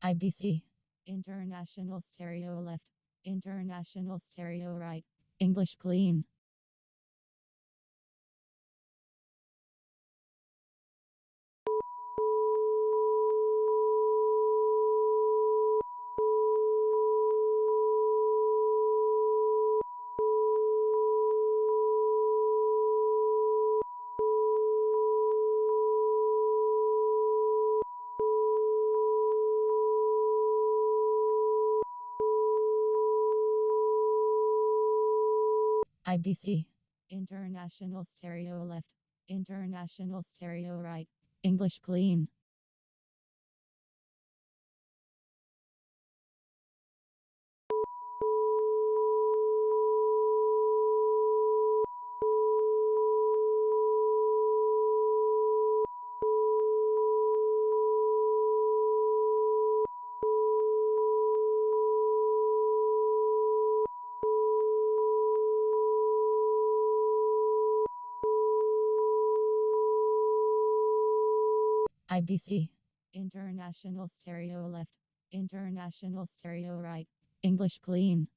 IBC. International stereo left. International stereo right. English clean. IBC. International stereo left. International stereo right. English clean. IBC. International stereo left. International stereo right. English clean.